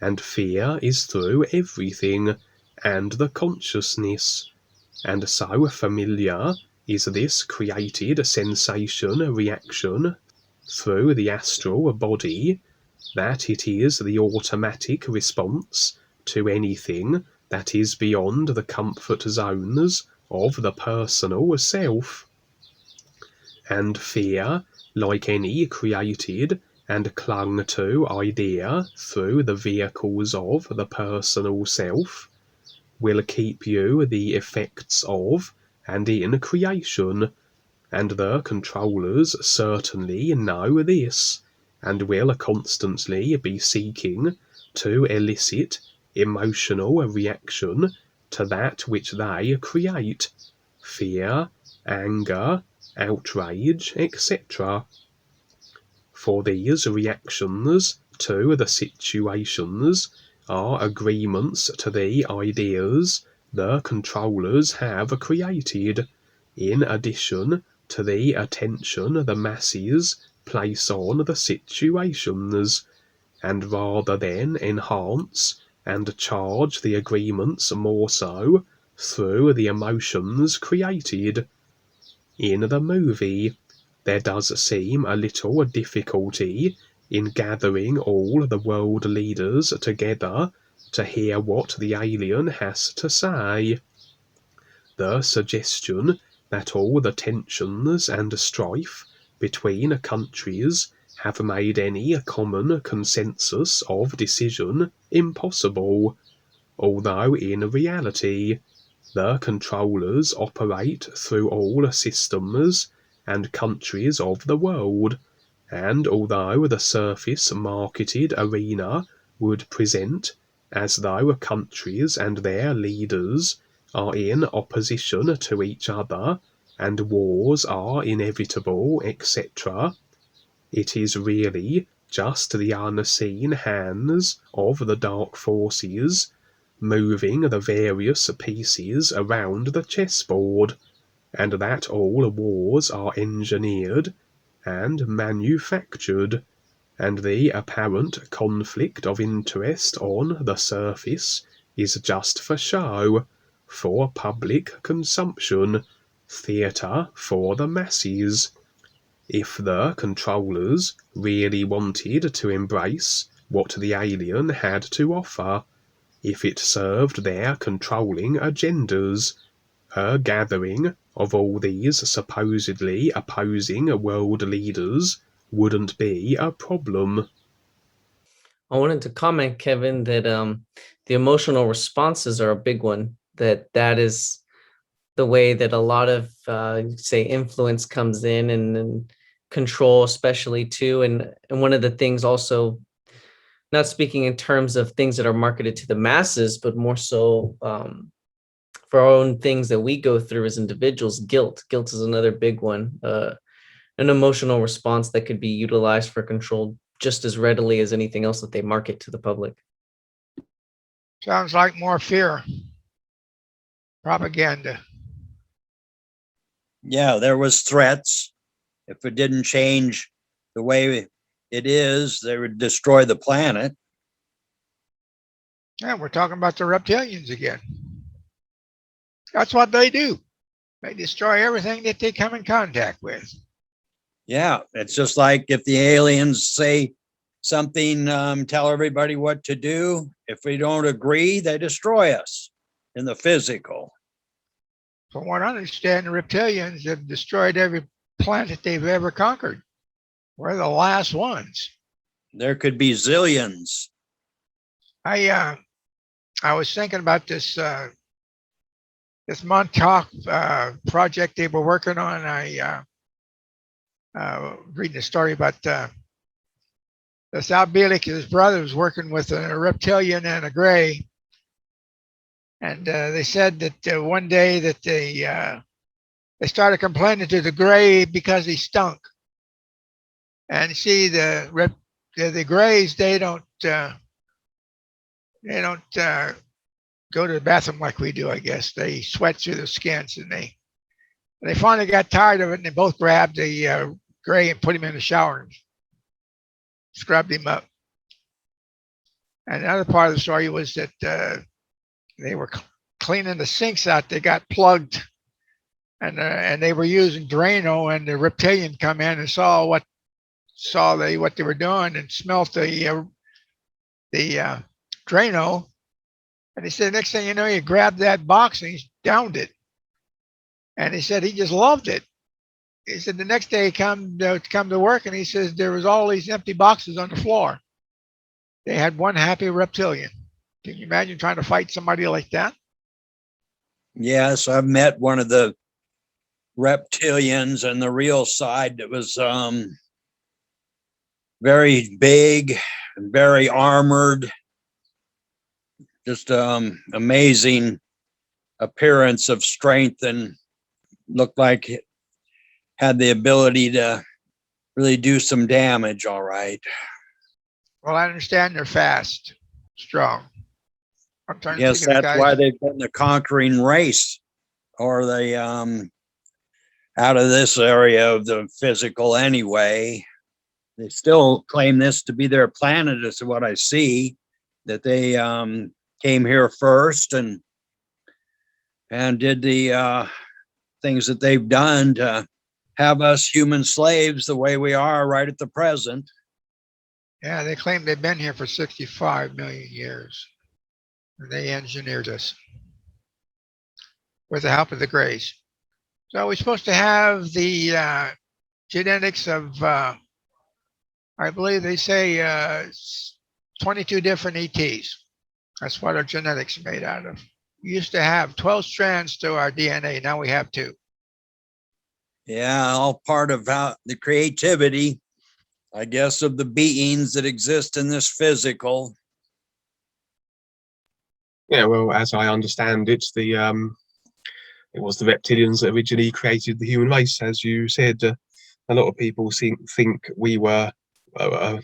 and fear is through everything and the consciousness, and so familiar is this created sensation reaction through the astral body that it is the automatic response to anything that is beyond the comfort zones of the personal self. And fear, like any created and clung to idea through the vehicles of the personal self, will keep you the effects of and in creation, and the controllers certainly know this, and will constantly be seeking to elicit emotional reaction to that which they create, fear, anger, outrage, etc. For these reactions to the situations are agreements to the ideas the controllers have created, in addition to the attention the masses place on the situations, and rather than enhance and charge the agreements more so through the emotions created. In the movie, there does seem a little difficulty in gathering all the world leaders together to hear what the alien has to say. The suggestion that all the tensions and strife between countries have made any common consensus of decision impossible, although in reality the controllers operate through all systems and countries of the world, and although the surface marketed arena would present as though countries and their leaders are in opposition to each other and wars are inevitable, etc., it is really just the unseen hands of the dark forces moving the various pieces around the chessboard, and that all wars are engineered and manufactured, and the apparent conflict of interest on the surface is just for show, for public consumption, theatre for the masses. If the controllers really wanted to embrace what the alien had to offer, if it served their controlling agendas, a gathering of all these supposedly opposing world leaders wouldn't be a problem. I wanted to comment, Kevin, that the emotional responses are a big one. That is the way that a lot of say influence comes in, and control especially too. And one of the things also, not speaking in terms of things that are marketed to the masses, but more so for our own things that we go through as individuals. Guilt is another big one. An emotional response that could be utilized for control just as readily as anything else that they market to the public. Sounds like more fear. Propaganda. Yeah, there was threats. If it didn't change the way it is, they would destroy the planet. Yeah, we're talking about the reptilians again. That's what they do. They destroy everything that they come in contact with. Yeah, it's just like if the aliens say something, tell everybody what to do. If we don't agree, they destroy us in the physical. From what I understand, the reptilians have destroyed every planet they've ever conquered. We're the last ones. There could be zillions. I was thinking about this this Montauk project they were working on. I reading a story about Sal Bielik, his brother, was working with a reptilian and a gray, and they said that one day that they started complaining to the gray because he stunk. And see, the grays, they don't go to the bathroom like we do. I guess they sweat through their skins, and they finally got tired of it, and they both grabbed the gray and put him in the shower and scrubbed him up. And another part of the story was that they were cleaning the sinks out. They got plugged, and they were using Drano, and the reptilian come in and saw what they were doing and smelt the Drano. And he said, next thing you know, he grabbed that box and he downed it. And he said he just loved it. He said the next day he come to work, and he says there was all these empty boxes on the floor. They had one happy reptilian. Can you imagine trying to fight somebody like that? Yes, I've met one of the reptilians on the real side that was very big, very armored, just amazing appearance of strength, and looked like it had the ability to really do some damage. All right. Well, I understand they're fast, strong. I'm trying Yes, to think of the that's guys. why they've been the conquering race, or the out of this area of the physical anyway. They still claim this to be their planet, is what I see, that they came here first and did the things that they've done to have us human slaves the way we are right at the present. Yeah, they claim they've been here for 65 million years. And they engineered us with the help of the Greys. So we're supposed to have the genetics of, I believe they say 22 different ETs. That's what our genetics are made out of. We used to have 12 strands to our DNA. Now we have 2. Yeah, all part of how the creativity, I guess, of the beings that exist in this physical. Yeah, well, as I understand it, it was the reptilians that originally created the human race, as you said. A lot of people think we were a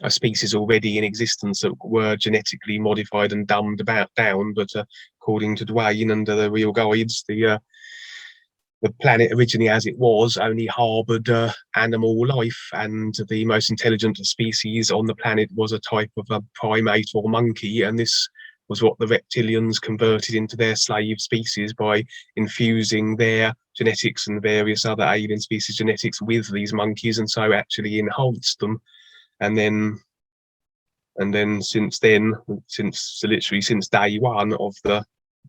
species already in existence that were genetically modified and dumbed down, but according to Dwayne and the real guides, the planet originally as it was only harboured animal life, and the most intelligent species on the planet was a type of a primate or monkey, and this was what the reptilians converted into their slave species by infusing their genetics and various other alien species genetics with these monkeys, and so actually enhanced them. And then since literally since day one of the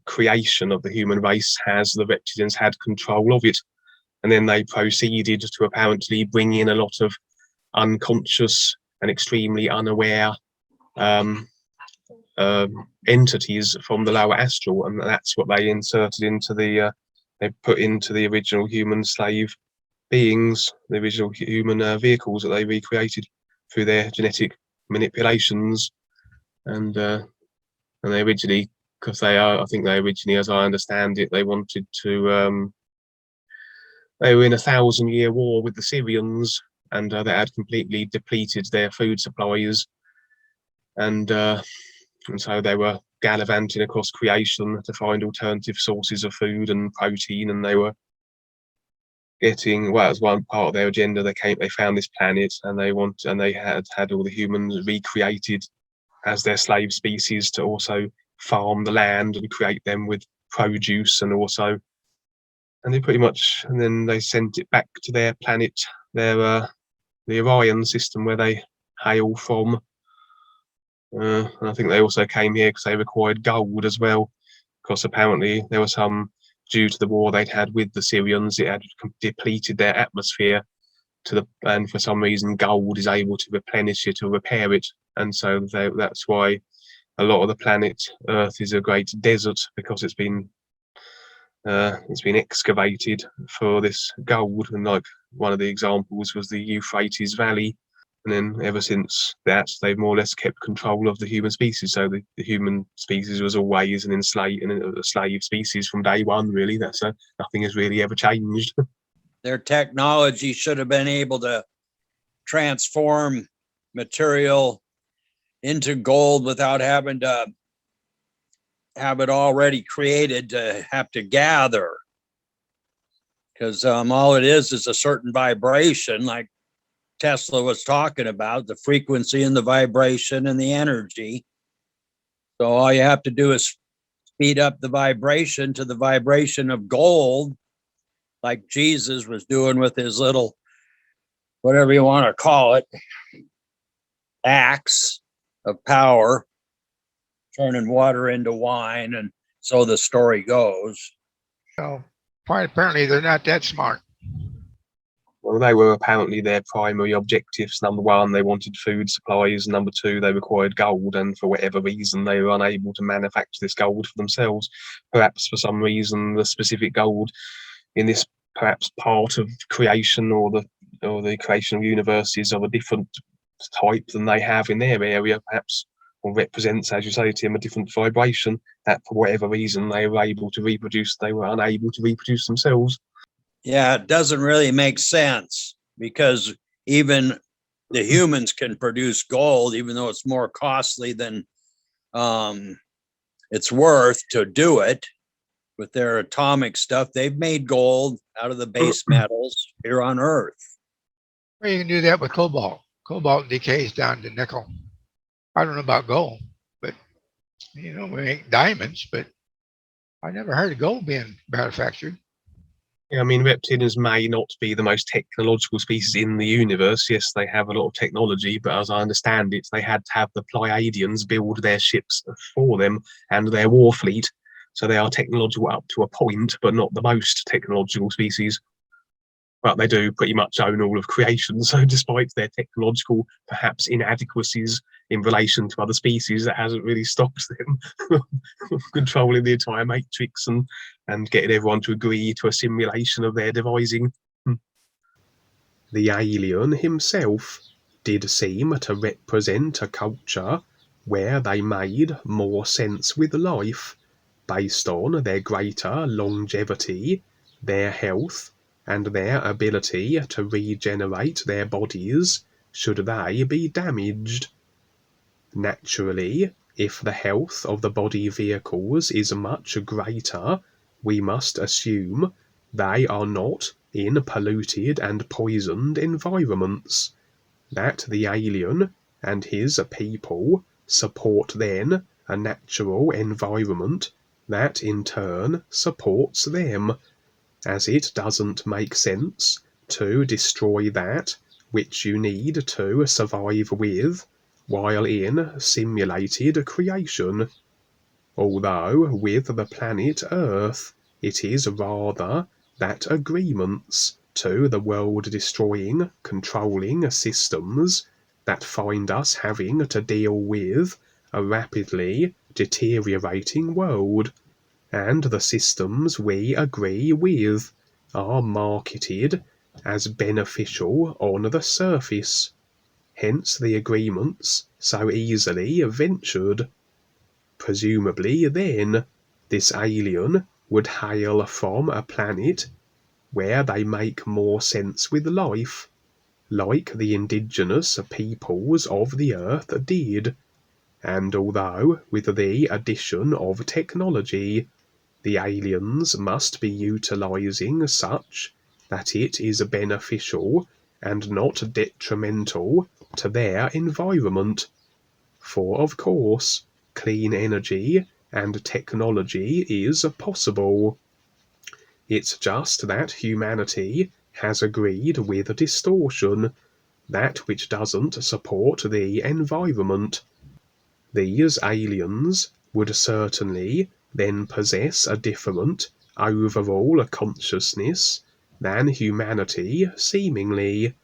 creation of the human race, has the reptilians had control of it. And then they proceeded to apparently bring in a lot of unconscious and extremely unaware entities from the lower astral, and that's what they inserted into they put into the original human slave beings, the original human vehicles that they recreated through their genetic manipulations. And they originally, because I think they originally, as I understand it, they wanted to, they were in a 1,000-year war with the Syrians, and they had completely depleted their food supplies, and so they were gallivanting across creation to find alternative sources of food and protein, and they were getting, well, as one part of their agenda, they found this planet, and they had all the humans recreated as their slave species to also farm the land and create them with produce, and they pretty much, and then they sent it back to their planet, the Orion system, where they hail from. And I think they also came here because they required gold as well, because apparently there was due to the war they'd had with the Syrians, it had depleted their atmosphere and for some reason gold is able to replenish it or repair it, and so that's why a lot of the planet Earth is a great desert, because it's been excavated for this gold. And like one of the examples was the Euphrates Valley. And then ever since that, they've more or less kept control of the human species. So the human species was always a slave species from day one, really. Nothing has really ever changed. Their technology should have been able to transform material into gold without having to have it already created to have to gather. Because all it is a certain vibration, like Tesla was talking about, the frequency and the vibration and the energy. So all you have to do is speed up the vibration to the vibration of gold, like Jesus was doing with his little, whatever you want to call it, axe of power, turning water into wine. And so the story goes. So apparently they're not that smart. Well, they were apparently their primary objectives. Number one, they wanted food supplies. Number two, they required gold, and for whatever reason, they were unable to manufacture this gold for themselves. Perhaps for some reason, the specific gold in this perhaps part of creation or the creation of universes of a different type than they have in their area, perhaps, or represents, as you say, Tim, a different vibration that for whatever reason they were able to reproduce. They were unable to reproduce themselves. Yeah, it doesn't really make sense, because even the humans can produce gold, even though it's more costly than it's worth to do it. with their atomic stuff. They've made gold out of the base metals here on Earth. Well, you can do that with cobalt. Cobalt decays down to nickel. I don't know about gold, but we make diamonds, but I never heard of gold being manufactured. Yeah, I mean, reptilians may not be the most technological species in the universe. Yes, they have a lot of technology, but as I understand it, they had to have the Pleiadians build their ships for them and their war fleet. So they are technological up to a point, but not the most technological species. But they do pretty much own all of creation. So despite their technological, perhaps, inadequacies in relation to other species, that hasn't really stopped them controlling the entire matrix and getting everyone to agree to a simulation of their devising. The alien himself did seem to represent a culture where they made more sense with life, based on their greater longevity, their health, and their ability to regenerate their bodies should they be damaged. Naturally, if the health of the body vehicles is much greater, we must assume they are not in polluted and poisoned environments, that the alien and his people support then a natural environment that in turn supports them, as it doesn't make sense to destroy that which you need to survive with while in simulated creation. Although with the planet Earth it is rather that agreements to the world-destroying, controlling systems that find us having to deal with a rapidly deteriorating world, and the systems we agree with are marketed as beneficial on the surface. Hence the agreements so easily ventured. Presumably then, this alien would hail from a planet where they make more sense with life, like the indigenous peoples of the earth did, and although with the addition of technology, the aliens must be utilizing such that it is beneficial and not detrimental to their environment. For of course, clean energy and technology is possible. It's just that humanity has agreed with distortion, that which doesn't support the environment. These aliens would certainly then possess a different overall consciousness than humanity, seemingly,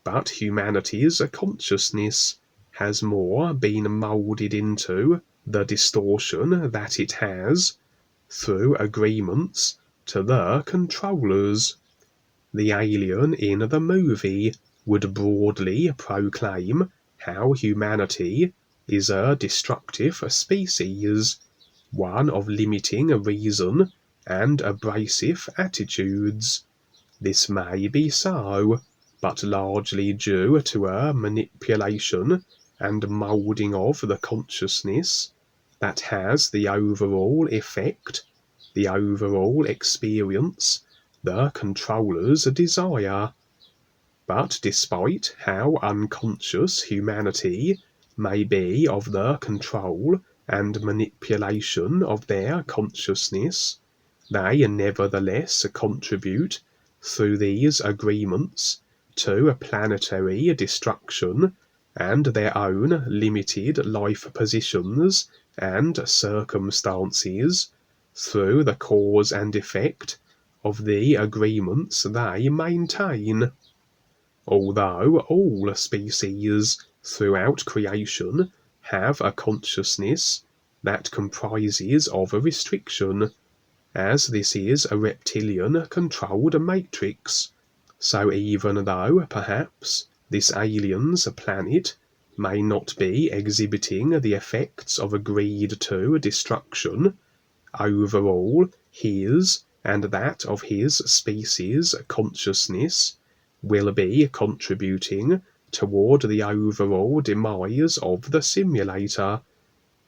but humanity's consciousness has more been moulded into the distortion that it has through agreements to the controllers. The alien in the movie would broadly proclaim how humanity is a destructive species, one of limiting reason and abrasive attitudes. This may be so, but largely due to a manipulation and moulding of the consciousness that has the overall effect, the overall experience the controllers desire. But despite how unconscious humanity may be of the control and manipulation of their consciousness, they nevertheless contribute through these agreements to planetary destruction and their own limited life positions and circumstances through the cause and effect of the agreements they maintain. Although all species throughout creation have a consciousness that comprises of a restriction, as this is a reptilian-controlled matrix, so even though, perhaps, this alien's planet may not be exhibiting the effects of agreed-to destruction, overall his and that of his species' consciousness will be contributing toward the overall demise of the simulator,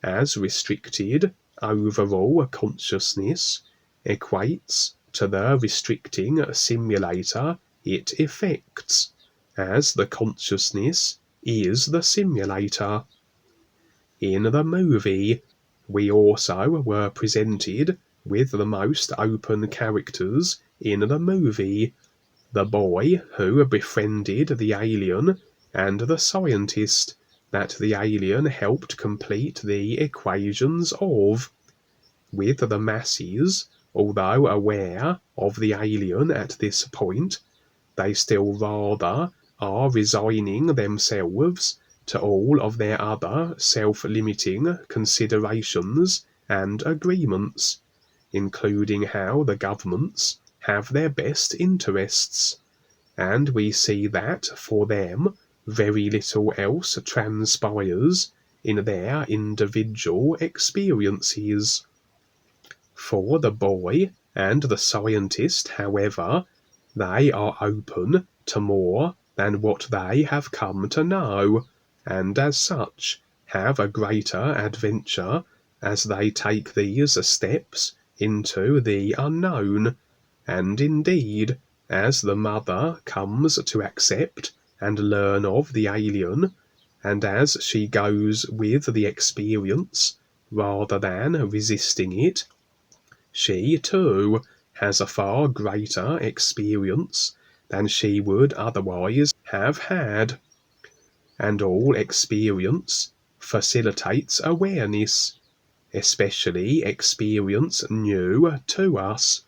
as restricted overall consciousness equates to the restricting simulator it affects, as the consciousness is the simulator. In the movie, we also were presented with the most open characters in the movie, the boy who befriended the alien and the scientist that the alien helped complete the equations of. With the masses, although aware of the alien at this point, they still rather are resigning themselves to all of their other self-limiting considerations and agreements, including how the governments have their best interests, and we see that for them very little else transpires in their individual experiences. For the boy and the scientist, however, they are open to more than what they have come to know, and as such have a greater adventure as they take these steps into the unknown, and indeed, as the mother comes to accept and learn of the alien, and as she goes with the experience rather than resisting it, she, too, has a far greater experience than she would otherwise have had. And all experience facilitates awareness, especially experience new to us,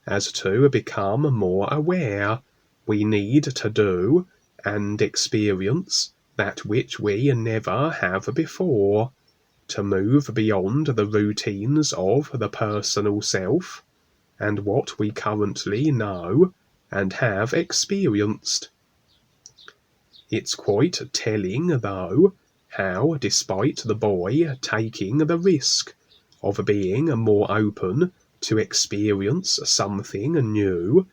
as to become more aware, we need to do and experience that which we never have before, to move beyond the routines of the personal self and what we currently know and have experienced. It's quite telling, though, how, despite the boy taking the risk of being more open to experience something new,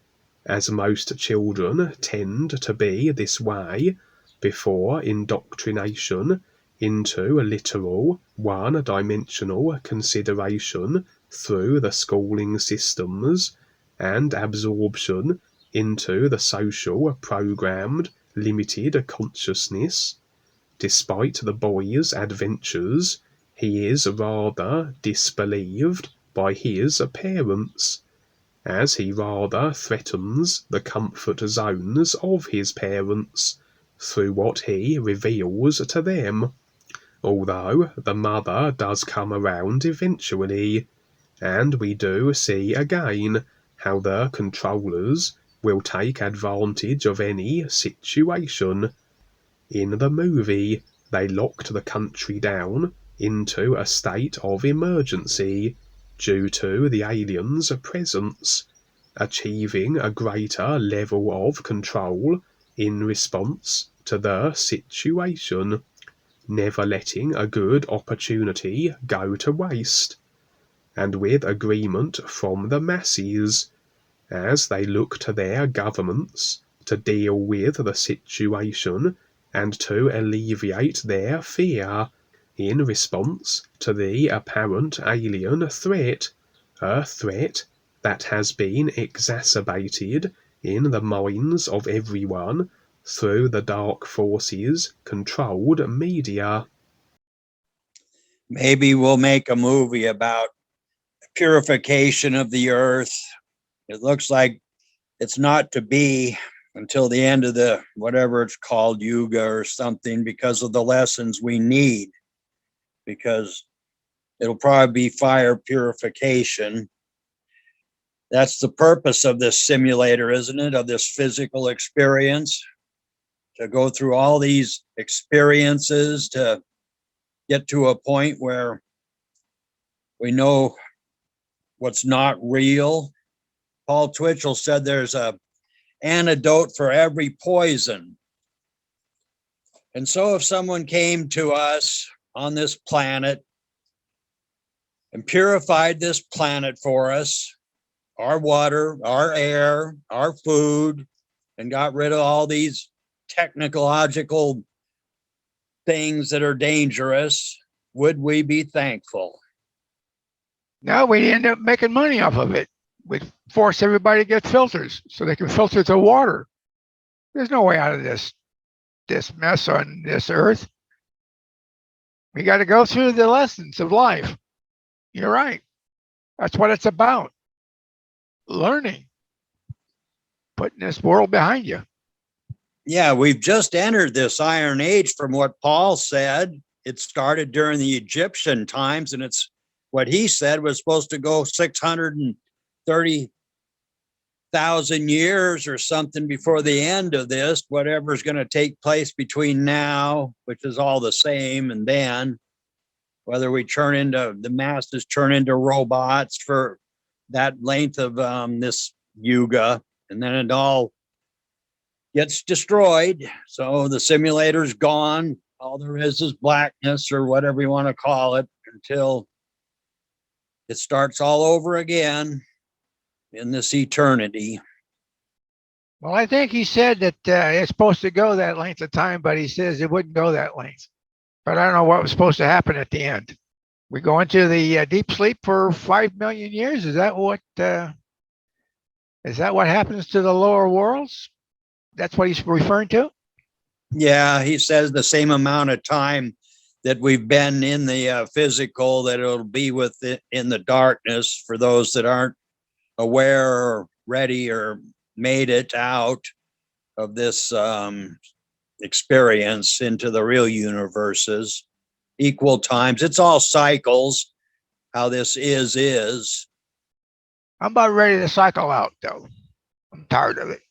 as most children tend to be this way before indoctrination into a literal, one-dimensional consideration through the schooling systems, and absorption into the social, programmed, limited consciousness. Despite the boy's adventures, he is rather disbelieved by his parents, as he rather threatens the comfort zones of his parents through what he reveals to them, although the mother does come around eventually, and we do see again how the controllers will take advantage of any situation. In the movie, they locked the country down into a state of emergency due to the aliens' presence, achieving a greater level of control in response to the situation, never letting a good opportunity go to waste, and with agreement from the masses, as they look to their governments to deal with the situation and to alleviate their fear in response to the apparent alien threat, a threat that has been exacerbated in the minds of everyone through the dark forces controlled media. Maybe we'll make a movie about purification of the earth. It looks like it's not to be until the end of the whatever it's called, Yuga or something, because of the lessons we need, because it'll probably be fire purification. That's the purpose of this simulator, isn't it? Of this physical experience, to go through all these experiences to get to a point where we know what's not real. Paul Twitchell said there's a antidote for every poison. And so if someone came to us on this planet and purified this planet for us, our water, our air, our food, and got rid of all these technological things that are dangerous, would we be thankful? No, we end up making money off of it. we'd force everybody to get filters so they can filter the water. There's no way out of this mess on this earth. We got to go through the lessons of life. You're right. That's what it's about. Learning. Putting this world behind you. Yeah, we've just entered this Iron Age from what Paul said. It started during the Egyptian times, and it's what he said was supposed to go 630,000 years or something before the end of this, whatever's going to take place between now, which is all the same, and then whether we the masses turn into robots for that length of this yuga, and then it all gets destroyed. So the simulator's gone. All there is blackness, or whatever you want to call it, until it starts all over again in this eternity. Well, I think he said that it's supposed to go that length of time, but he says it wouldn't go that length. But I don't know what was supposed to happen at the end. We go into the deep sleep for 5 million years. Is that what happens to the lower worlds? That's what he's referring to? Yeah, he says the same amount of time that we've been in the physical, that it'll be with it in the darkness for those that aren't aware or ready or made it out of this experience into the real universes. Equal times. It's all cycles. How this is. I'm about ready to cycle out, though. I'm tired of it.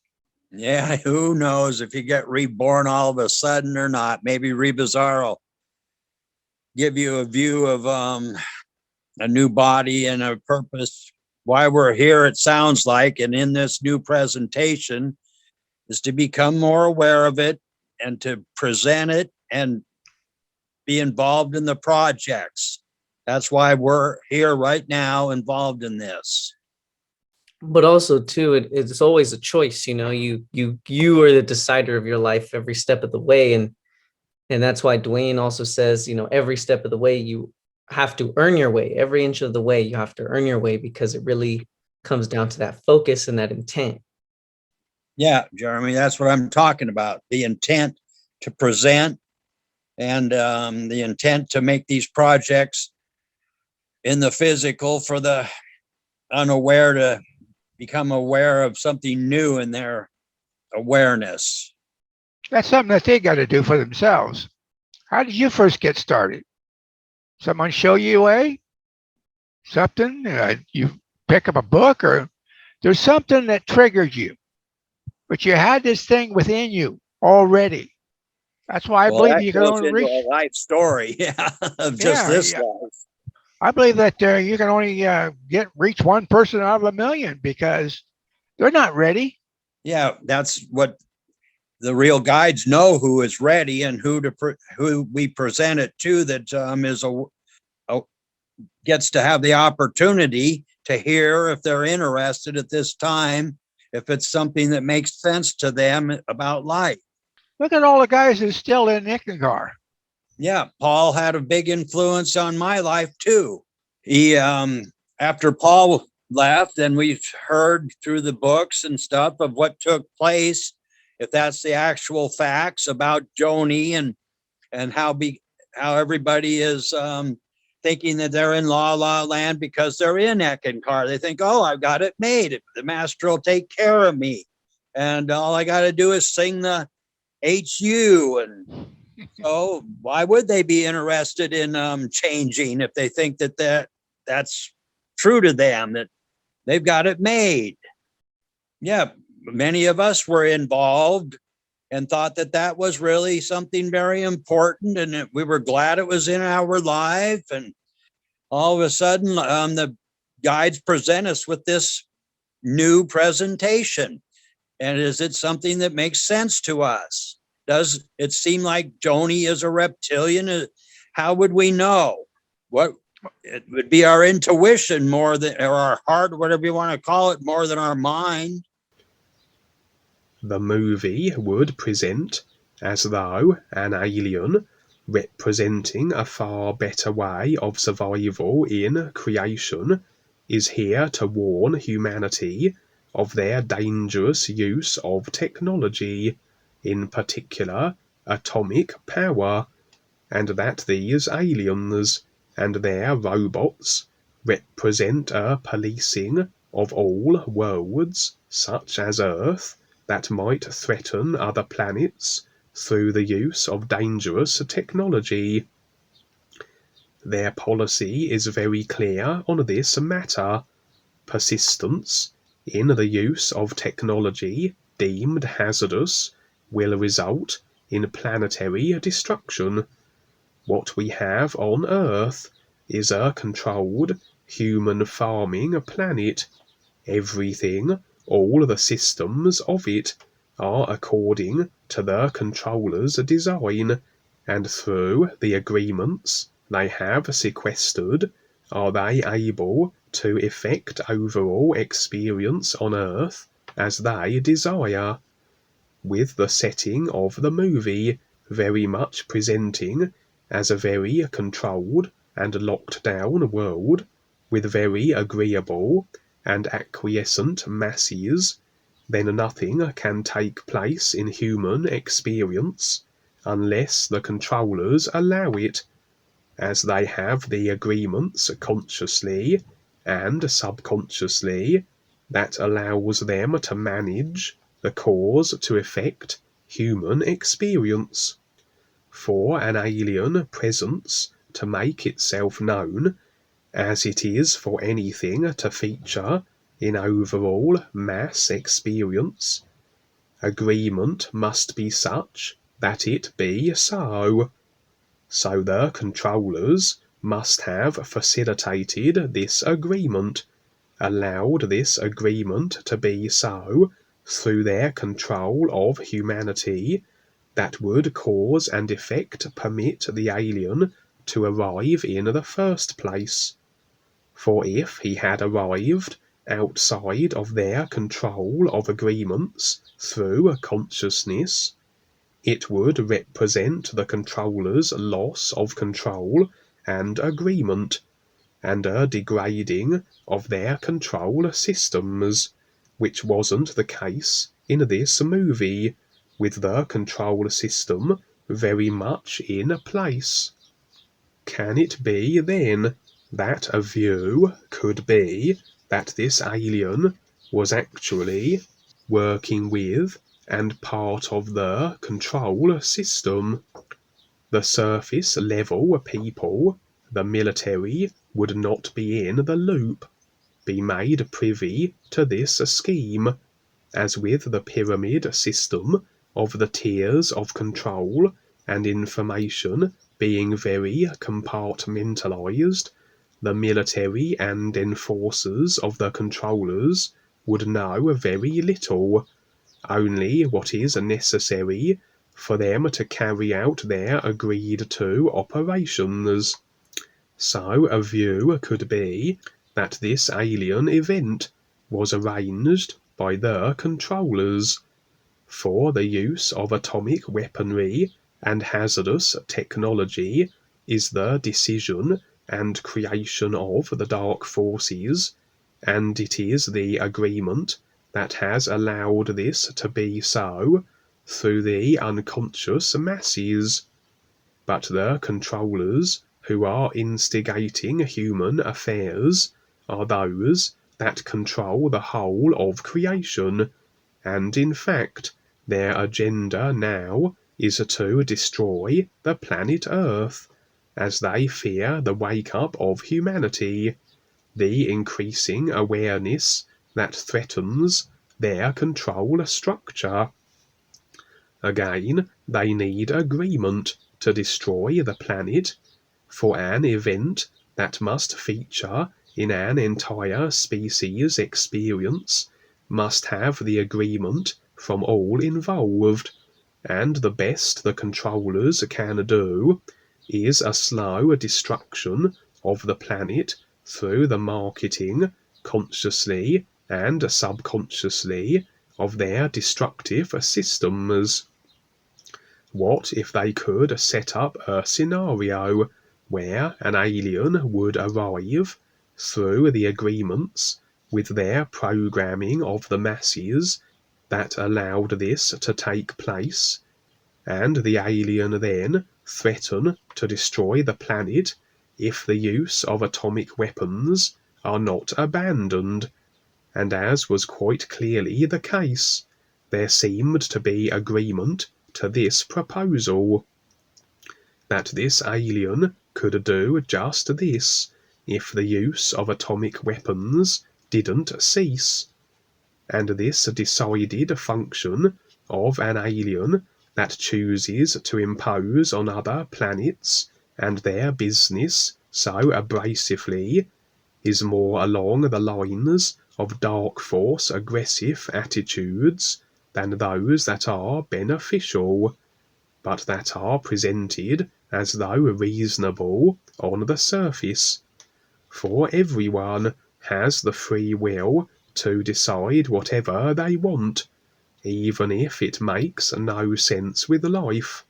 Yeah, who knows if you get reborn all of a sudden or not. Maybe Rebazar will give you a view of a new body and a purpose. Why we're here, it sounds like, and in this new presentation is to become more aware of it and to present it and be involved in the projects. That's why we're here right now, involved in this. But also too, it's always a choice. You know, you are the decider of your life every step of the way, and that's why Dwayne also says, you know, every step of the way you have to earn your way. Every inch of the way you have to earn your way, because it really comes down to that focus and that intent. Yeah, Jeremy, that's what I'm talking about. The intent to present and the intent to make these projects in the physical for the unaware to become aware of something new in their awareness. That's something that they got to do for themselves. How did you first get started? Someone show you a way? Something? You pick up a book, or there's something that triggered you, but you had this thing within you already. That's why I believe you can only reach a life story, of just this life. I believe that you can only reach one person out of a million, because they're not ready. Yeah, that's what the real guides know, who is ready and who we present it to, that gets to have the opportunity to hear if they're interested at this time, if it's something that makes sense to them about life. Look at all the guys who's still in Ickengar. Yeah, Paul had a big influence on my life too. He, after Paul left, and we've heard through the books and stuff of what took place, if that's the actual facts about Joni and how everybody is thinking that they're in La La Land because they're in Eckankar. They think, oh, I've got it made. The master will take care of me, and all I got to do is sing the HU. And so why would they be interested in changing if they think that's true to them, that they've got it made? Yeah, many of us were involved and thought that was really something very important, and we were glad it was in our life. And all of a sudden, the guides present us with this new presentation. And is it something that makes sense to us? Does it seem like Joni is a reptilian? How would we know? It would be our intuition more than, or our heart, whatever you want to call it, more than our mind. The movie would present as though an alien representing a far better way of survival in creation is here to warn humanity of their dangerous use of technology, in particular atomic power, and that these aliens and their robots represent a policing of all worlds, such as Earth, that might threaten other planets through the use of dangerous technology. Their policy is very clear on this matter. Persistence in the use of technology deemed hazardous will result in planetary destruction. What we have on Earth is a controlled human farming planet. Everything, all the systems of it, are according to the controller's design, and through the agreements they have sequestered are they able to effect overall experience on Earth as they desire, with the setting of the movie very much presenting as a very controlled and locked down world, with very agreeable and acquiescent masses. Then nothing can take place in human experience unless the controllers allow it, as they have the agreements consciously and subconsciously that allows them to manage the cause to effect human experience. For an alien presence to make itself known, as it is for anything to feature in overall mass experience, agreement must be such that it be so. So the controllers must have facilitated this agreement, allowed this agreement to be so through their control of humanity, that would cause and effect permit the alien to arrive in the first place. For if he had arrived outside of their control of agreements through consciousness, it would represent the controller's loss of control and agreement, and a degrading of their control systems, which wasn't the case in this movie, with the control system very much in place. Can it be, then, that a view could be that this alien was actually working with and part of the control system? The surface level people, the military, would not be in the loop, be made privy to this scheme, as with the pyramid system of the tiers of control and information being very compartmentalized, the military and enforcers of the controllers would know very little, only what is necessary for them to carry out their agreed-to operations. So a view could be that this alien event was arranged by the controllers, for the use of atomic weaponry and hazardous technology is the decision and creation of the dark forces, and it is the agreement that has allowed this to be so through the unconscious masses. But the controllers who are instigating human affairs are those that control the whole of creation, and in fact their agenda now is to destroy the planet Earth, as they fear the wake-up of humanity, the increasing awareness that threatens their control structure. Again, they need agreement to destroy the planet, for an event that must feature in an entire species experience must have the agreement from all involved, and the best the controllers can do is a slow destruction of the planet through the marketing, consciously and subconsciously, of their destructive systems. What if they could set up a scenario where an alien would arrive, through the agreements with their programming of the masses that allowed this to take place, and the alien then threaten to destroy the planet if the use of atomic weapons are not abandoned. And as was quite clearly the case, there seemed to be agreement to this proposal, that this alien could do just this if the use of atomic weapons didn't cease. And this decided function of an alien that chooses to impose on other planets and their business so abrasively is more along the lines of dark force aggressive attitudes than those that are beneficial, but that are presented as though reasonable on the surface. For everyone has the free will to decide whatever they want, even if it makes no sense with life.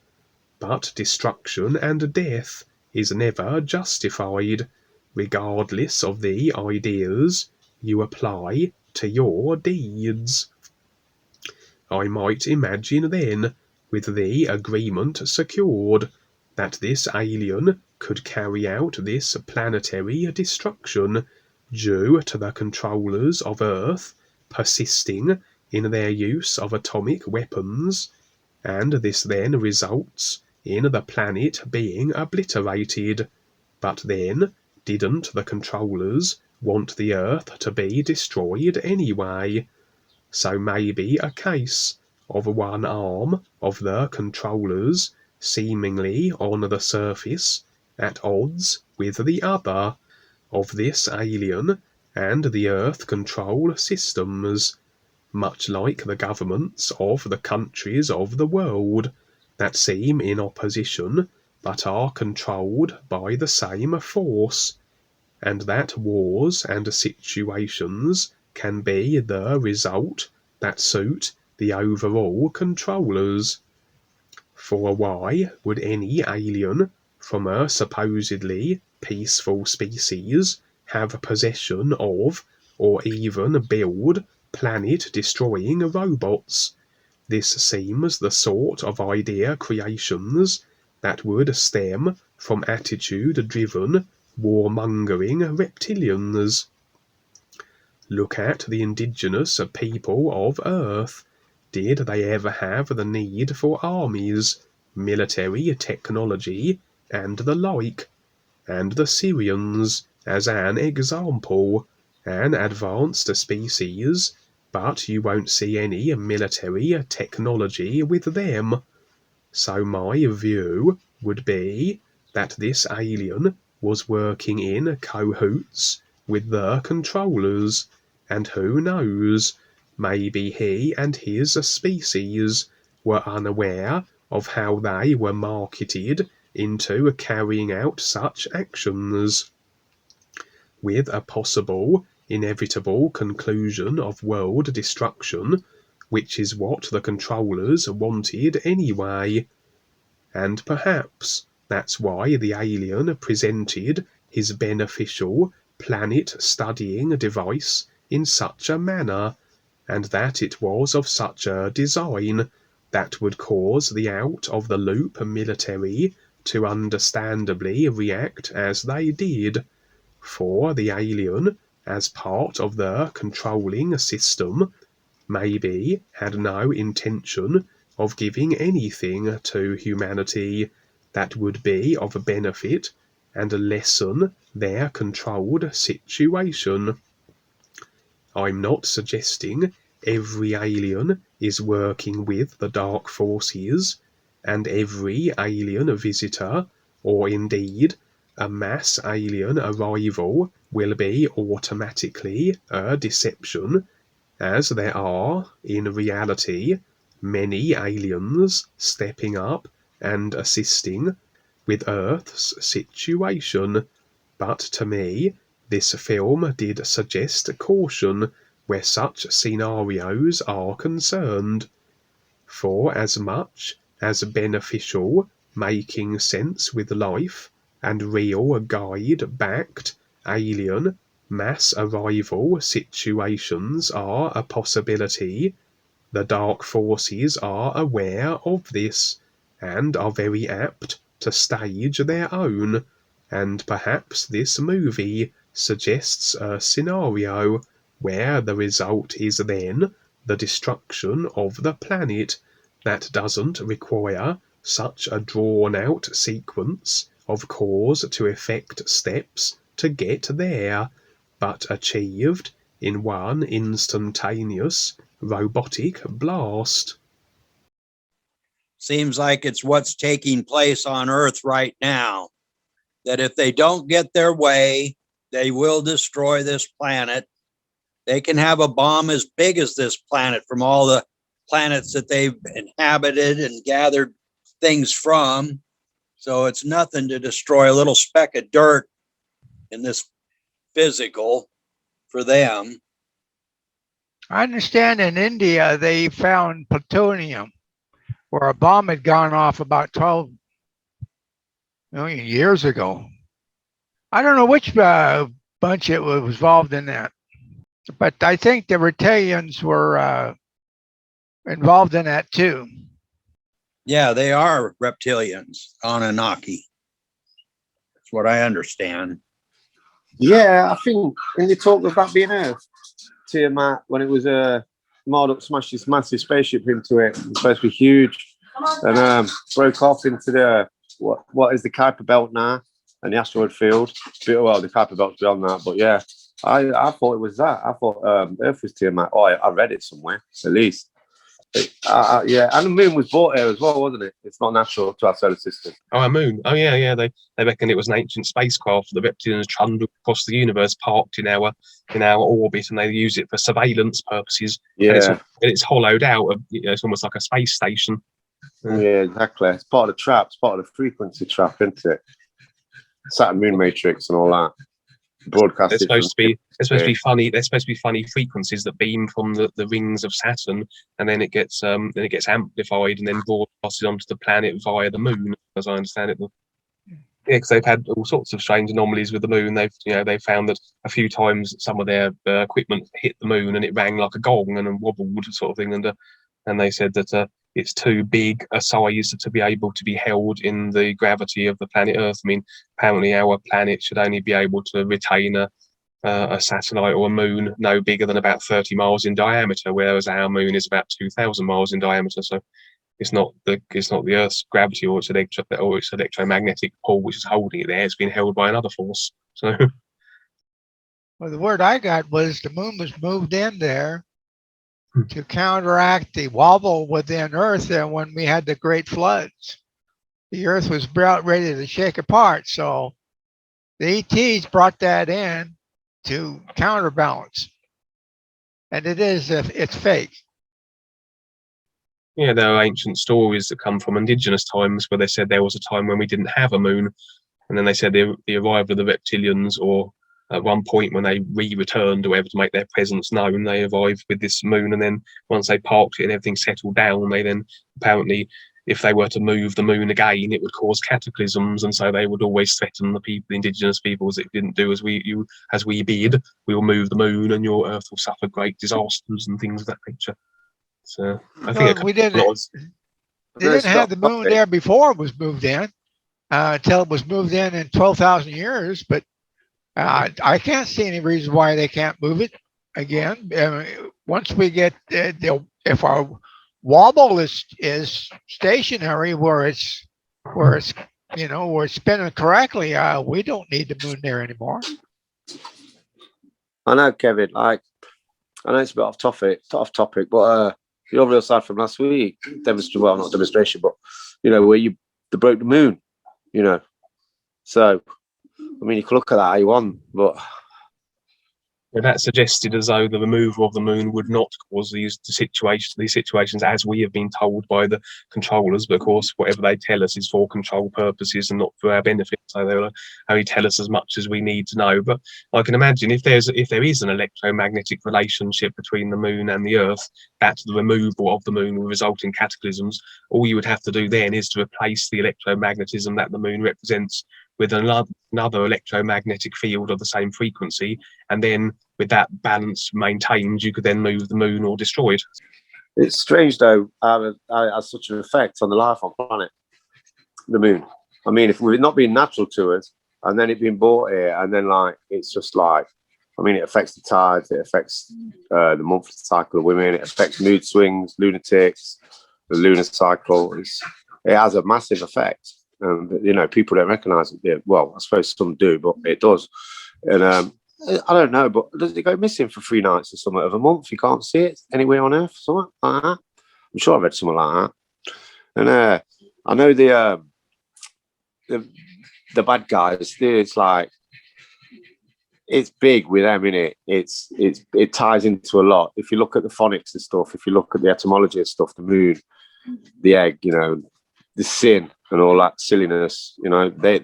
But destruction and death is never justified, regardless of the ideas you apply to your deeds. I might imagine then, with the agreement secured, that this alien could carry out this planetary destruction due to the controllers of Earth persisting in their use of atomic weapons, and this then results in the planet being obliterated. But then, didn't the controllers want the Earth to be destroyed anyway? So maybe a case of one arm of the controllers seemingly on the surface at odds with the other, of this alien and the Earth control systems, much like the governments of the countries of the world that seem in opposition but are controlled by the same force, and that wars and situations can be the result that suit the overall controllers. For why would any alien from a supposedly peaceful species have possession of or even build planet-destroying robots? This seems the sort of idea creations that would stem from attitude-driven, warmongering reptilians. Look at the indigenous people of Earth. Did they ever have the need for armies, military technology, and the like? And the Syrians, as an example, an advanced species, but you won't see any military technology with them. So my view would be that this alien was working in cahoots with the controllers, and who knows, maybe he and his species were unaware of how they were marketed into carrying out such actions, with a possible, inevitable conclusion of world destruction, which is what the controllers wanted anyway. And perhaps that's why the alien presented his beneficial planet-studying device in such a manner, and that it was of such a design that would cause the out-of-the-loop military to understandably react as they did. For the alien, as part of the controlling system, maybe had no intention of giving anything to humanity that would be of benefit and lessen their controlled situation. I'm not suggesting every alien is working with the dark forces, and every alien visitor, or indeed a mass alien arrival, will be automatically a deception, as there are, in reality, many aliens stepping up and assisting with Earth's situation. But to me, this film did suggest caution where such scenarios are concerned. For as much as beneficial, making sense with life, and real guide-backed alien mass arrival situations are a possibility. The dark forces are aware of this and are very apt to stage their own, and perhaps this movie suggests a scenario where the result is then the destruction of the planet that doesn't require such a drawn-out sequence of cause-to-effect steps to get there, but achieved in one instantaneous robotic blast. Seems like it's what's taking place on Earth right now. That if they don't get their way, they will destroy this planet. They can have a bomb as big as this planet from all the planets that they've inhabited and gathered things from. So it's nothing to destroy a little speck of dirt in this physical for them. I understand in India they found plutonium where a bomb had gone off about 12 million years ago. I don't know which bunch it was involved in that, but I think the Reptilians were involved in that too. Yeah, they are reptilians, Anunnaki. That's what I understand. Yeah, I think when they talk about being Earth, Tiamat, when it was Marduk smashed this massive spaceship into it, it was supposed to be huge, and broke off into the what is the Kuiper Belt now, and the asteroid field. Well, the Kuiper Belt's beyond that, but yeah, I thought it was that. I thought Earth was Tiamat. Oh, I read it somewhere at least. Yeah, and the moon was brought here as well, wasn't it? It's not natural to our solar system. Oh, a moon. Oh, yeah. They reckon it was an ancient spacecraft the reptilians trundled across the universe, parked in our orbit, and they use it for surveillance purposes. Yeah, and it's hollowed out. It's almost like a space station. Yeah, exactly. It's part of the trap. It's part of the frequency trap, isn't it? Saturn moon matrix and all that. Broadcast. They're supposed to be funny. They're supposed to be funny frequencies that beam from the rings of Saturn, and then it gets amplified and then broadcasted onto the planet via the moon, as I understand it. Yeah, because they've had all sorts of strange anomalies with the moon. They've found that a few times some of their equipment hit the moon and it rang like a gong and wobbled, sort of thing. And they said that it's too big a size to be able to be held in the gravity of the planet Earth. I mean, apparently our planet should only be able to retain a satellite or a moon no bigger than about 30 miles in diameter, whereas our moon is about 2,000 miles in diameter. So it's not the Earth's gravity or its electromagnetic pull which is holding it there. It's been held by another force. So, well, the word I got was the moon was moved in there to counteract the wobble within Earth. And when we had the great floods, the Earth was about ready to shake apart. So the ETs brought that in to counterbalance. And it's fake. yeah, there are ancient stories that come from indigenous times where they said there was a time when we didn't have a moon. And then they said the arrival of the reptilians, or at one point when they returned or whatever to make their presence known, they arrived with this moon, and then once they parked it and everything settled down, they then apparently, if they were to move the moon again, it would cause cataclysms, and so they would always threaten the indigenous peoples that didn't do as we bid. We will move the moon, and your Earth will suffer great disasters and things of that nature. So I think we didn't. They didn't have the moon there before it was moved in, until it was moved in 12,000 years, but. I can't see any reason why they can't move it again. Once we get, if our wobble is stationary, where it's spinning correctly, we don't need the moon there anymore. I know, Kevin. I know it's a bit off topic, but the overall side from last week, not demonstration, but where they broke the moon, so. I mean, you can look at that how you want, but that suggested as though the removal of the moon would not cause these situations as we have been told by the controllers. But of course, whatever they tell us is for control purposes and not for our benefit. So they'll only tell us as much as we need to know. But I can imagine if there is an electromagnetic relationship between the moon and the Earth, that the removal of the moon will result in cataclysms. All you would have to do then is to replace the electromagnetism that the moon represents with another electromagnetic field of the same frequency, and then with that balance maintained, you could then move the moon or destroy it. It's strange though, how it has such an effect on the life on planet, the moon. I mean, if we're not being natural to us, and then it being brought here, and then like it's just like, I mean, it affects the tides, it affects the monthly cycle of women, it affects mood swings, lunatics, the lunar cycle. It has a massive effect. You know, people don't recognise it. Well, I suppose some do, but it does. And I don't know, but does it go missing for 3 nights or something of a month? You can't see it anywhere on Earth, something like that. I'm sure I read something like that. And I know the bad guys. It's like it's big with them, innit? It ties into a lot. If you look at the phonics and stuff, if you look at the etymology of stuff, the moon, the egg, you know, the sin and all that silliness, you know, they're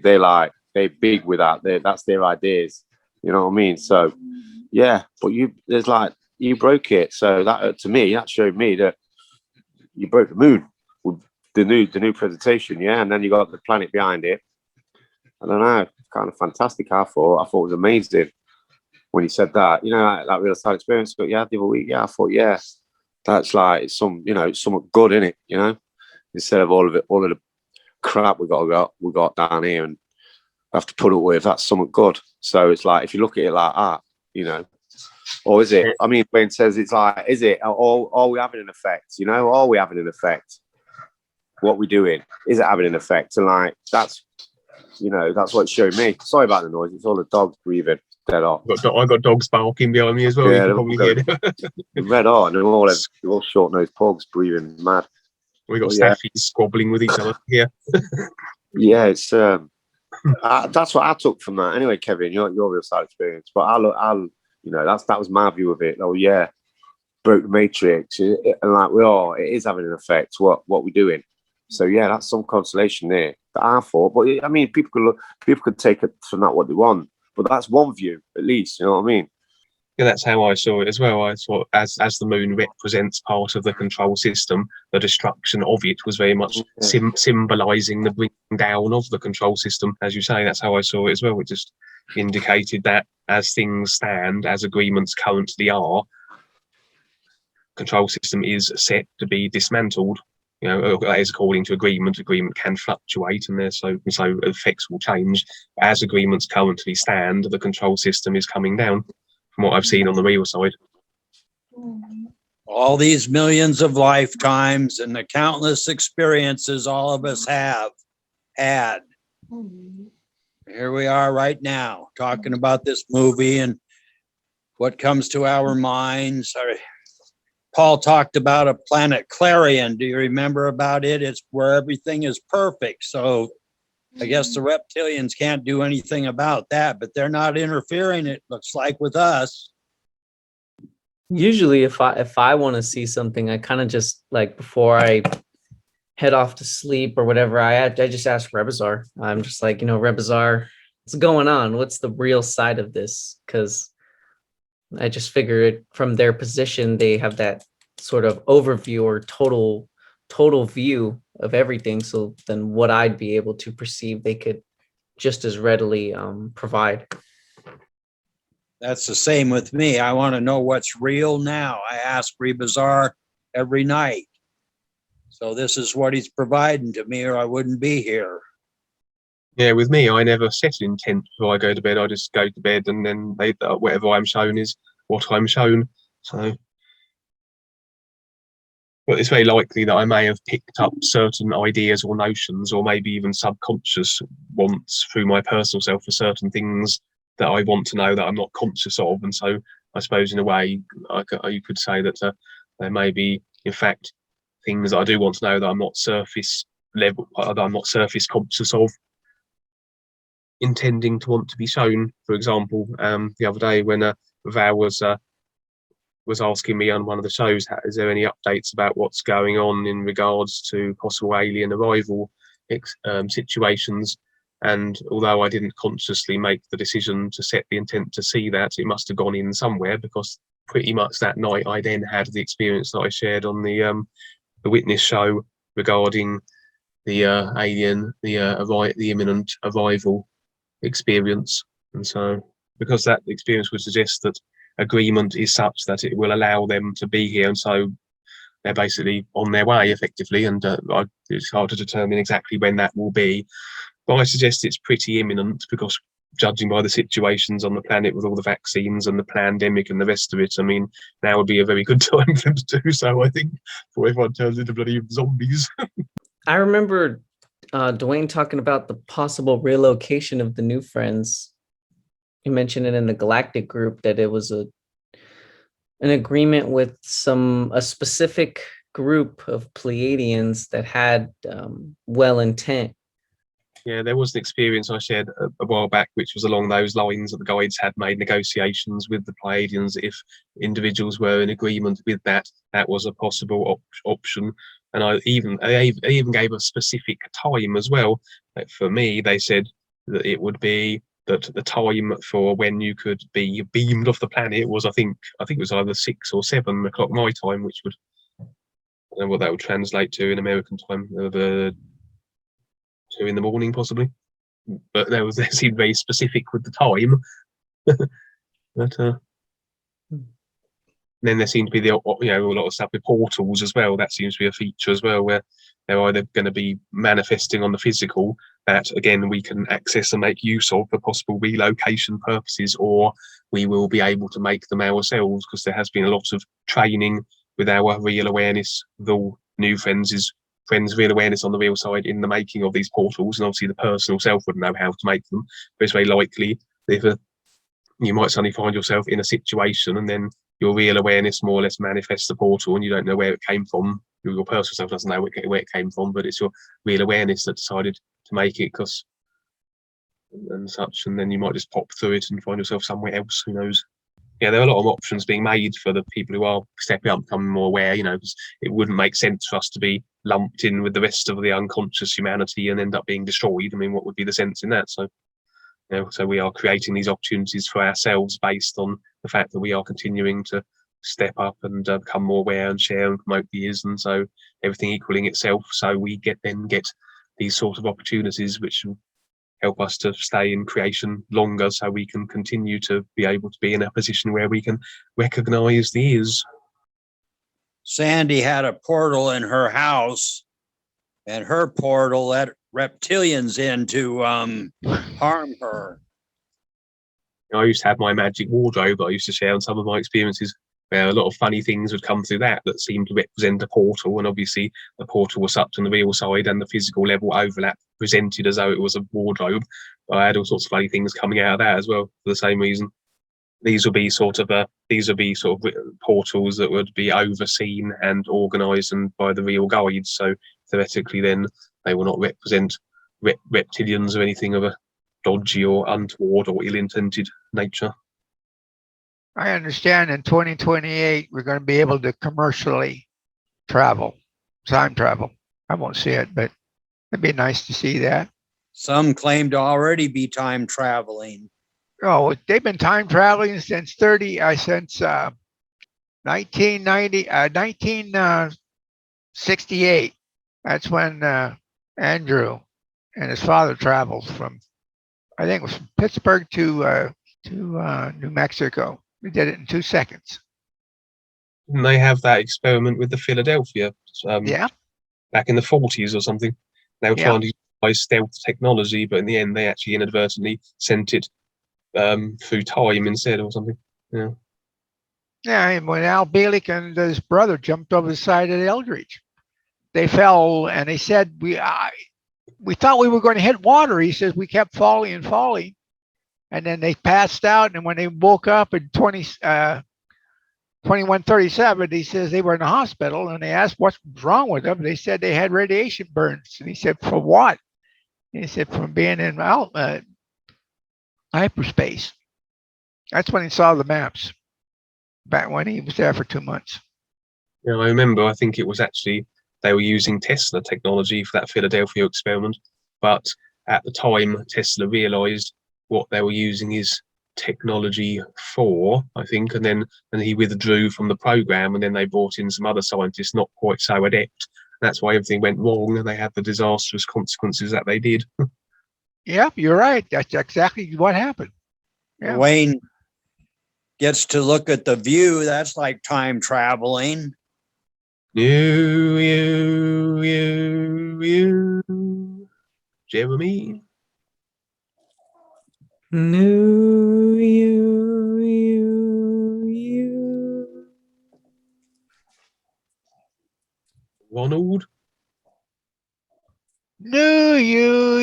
big with that. That's their ideas. You know what I mean? So yeah, but you broke it. So that to me, that showed me that you broke the moon with the new presentation, yeah, and then you got the planet behind it. I don't know, kind of fantastic. I thought it was amazing when he said that. You know, that real side experience. But yeah, the other week, yeah, I thought, yeah, that's like it's somewhat good in it. You know, instead of all of the crap we got down here and have to put up with, that's somewhat good. So it's like if you look at it like that, you know, or is it? I mean, Wayne says it's like, is it? Or are we having an effect? You know, are we having an effect? What we're doing, is it having an effect? And like that's, you know, that's what it showed me. Sorry about the noise. It's all the dogs breathing dead off. I got dogs barking behind me as well. Yeah, you can probably hear it. Red on, and all short-nosed pugs breathing mad. We got staffies squabbling with each other here. Yeah, it's that's what I took from that. Anyway, Kevin, your real side experience, but I'll you know, that was my view of it. Oh yeah, broke the matrix, and like it is having an effect. What we're doing. So yeah, that's some consolation there that I thought. But I mean, people could take it from that what they want, but that's one view at least. You know what I mean? Yeah, that's how I saw it as well. I thought as the moon represents part of the control system, the destruction of it was very much symbolising the bringing down of the control system. As you say, that's how I saw it as well. It just indicated that as things stand, as agreements currently are, control system is set to be dismantled. You know, that is according to agreement. Agreement can fluctuate, and so effects will change. As agreements currently stand, the control system is coming down. From what I've seen on the real side, all these millions of lifetimes and the countless experiences all of us have had. Here we are right now talking about this movie and what comes to our minds. Paul talked about a planet Clarion. Do you remember about it? It's where everything is perfect. So I guess the reptilians can't do anything about that, but they're not interfering, it looks like, with us. Usually if I want to see something, I kind of just like before I head off to sleep or whatever, I just ask Rebazar. I'm just like, Rebazar, what's going on? What's the real side of this? Because I just figure it from their position, they have that sort of overview or total view of everything. So then what I'd be able to perceive, they could just as readily provide. That's the same with me. I want to know what's real now. I ask Rebazar every night. So this is what he's providing to me, or I wouldn't be here. Yeah, with me, I never set an intent before I go to bed. I just go to bed, and then whatever I'm shown is what I'm shown. So, but it's very likely that I may have picked up certain ideas or notions, or maybe even subconscious wants through my personal self for certain things that I want to know that I'm not conscious of. And so, I suppose in a way, you could say that there may be, in fact, things that I do want to know that I'm not surface level, that I'm not surface conscious of, intending to want to be shown. For example, the other day when Val was asking me on one of the shows, is there any updates about what's going on in regards to possible alien arrival situations? And although I didn't consciously make the decision to set the intent to see that, it must have gone in somewhere, because pretty much that night I then had the experience that I shared on the Witness show regarding the alien, the imminent arrival experience. And so, because that experience would suggest that agreement is such that it will allow them to be here, and so they're basically on their way effectively, and it's hard to determine exactly when that will be. But I suggest it's pretty imminent, because judging by the situations on the planet with all the vaccines and the pandemic and the rest of it, I mean, now would be a very good time for them to do so, I think, before everyone turns into bloody zombies. I remember Dwayne talking about the possible relocation of the new friends. You mentioned it in the Galactic group that it was an agreement with a specific group of Pleiadians that had well intent. Yeah, there was an experience I shared a while back, which was along those lines, that the guides had made negotiations with the Pleiadians. If individuals were in agreement with that, that was a possible option. And I even gave a specific time as well. For me, they said that it would be that the time for when you could be beamed off the planet was, I think it was either 6 or 7 o'clock my time, which would, I don't know what that would translate to in American time, of 2 in the morning possibly. But they seemed very specific with the time. But then there seemed to be a lot of stuff with portals as well. That seems to be a feature as well, where they're either going to be manifesting on the physical, that again we can access and make use of for possible relocation purposes, or we will be able to make them ourselves, because there has been a lot of training with our real awareness, with all new friends' real awareness on the real side in the making of these portals. And obviously the personal self wouldn't know how to make them, but it's very likely if you might suddenly find yourself in a situation and then your real awareness more or less manifests the portal, and you don't know where it came from. Your personal self doesn't know where it came from, but it's your real awareness that decided to make it, and such. And then you might just pop through it and find yourself somewhere else. Who knows? Yeah, there are a lot of options being made for the people who are stepping up, becoming more aware. Because it wouldn't make sense for us to be lumped in with the rest of the unconscious humanity and end up being destroyed. I mean, what would be the sense in that? So, so we are creating these opportunities for ourselves based on the fact that we are continuing to step up and become more aware and share and promote these, and so everything equaling itself. So we get these sort of opportunities, which help us to stay in creation longer, so we can continue to be able to be in a position where we can recognize the is. Sandy had a portal in her house, and her portal let reptilians in to harm her. I used to have my magic wardrobe that I used to share on some of my experiences, where a lot of funny things would come through that seemed to represent a portal, and obviously the portal was such on the real side and the physical level overlap, presented as though it was a wardrobe. But I had all sorts of funny things coming out of that as well for the same reason. These would be sort of portals that would be overseen and organised and by the real guides. So theoretically, then they will not represent reptilians or anything of a dodgy or untoward or ill-intended nature. I understand in 2028 we're going to be able to commercially time travel. I won't see it, but it'd be nice to see that. Some claim to already be time traveling. Oh, they've been time traveling since 1968. That's when Andrew and his father traveled from, I think it was from Pittsburgh to New Mexico. They did it in 2 seconds. Didn't they have that experiment with the Philadelphia? Yeah. Back in the 40s or something. They were trying to utilize stealth technology, but in the end, they actually inadvertently sent it through time instead or something. Yeah. Yeah, and when Al Bielek and his brother jumped over the side of the Eldridge, they fell, and they said, we thought we were going to hit water. He says we kept falling and falling. And then they passed out, and when they woke up in 2137, he says they were in the hospital, and they asked what's wrong with them. They said they had radiation burns. And he said, for what? And he said, from being in hyperspace. That's when he saw the maps, back when he was there for 2 months. Yeah, I remember, I think it was actually, they were using Tesla technology for that Philadelphia experiment. But at the time, Tesla realized what they were using his technology for, I think, and he withdrew from the program, and then they brought in some other scientists not quite so adept. That's why everything went wrong, and they had the disastrous consequences that they did. Yep, you're right. That's exactly what happened. Yeah. Wayne gets to look at the view. That's like time traveling. Jeremy? No, you. Ronald? No, you.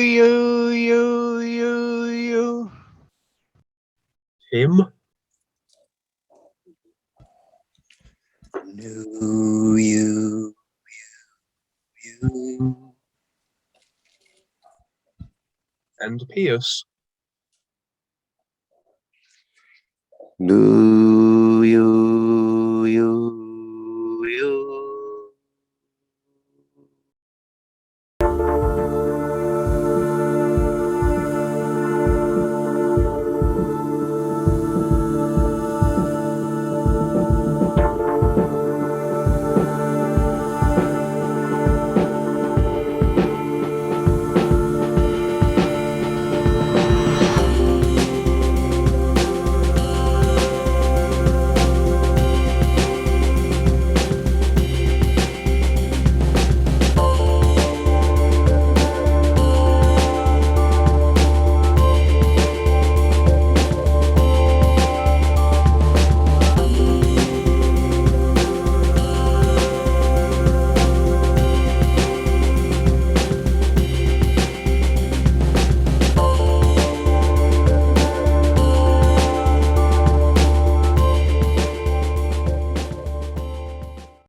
Him? No, you. And Pearc? No,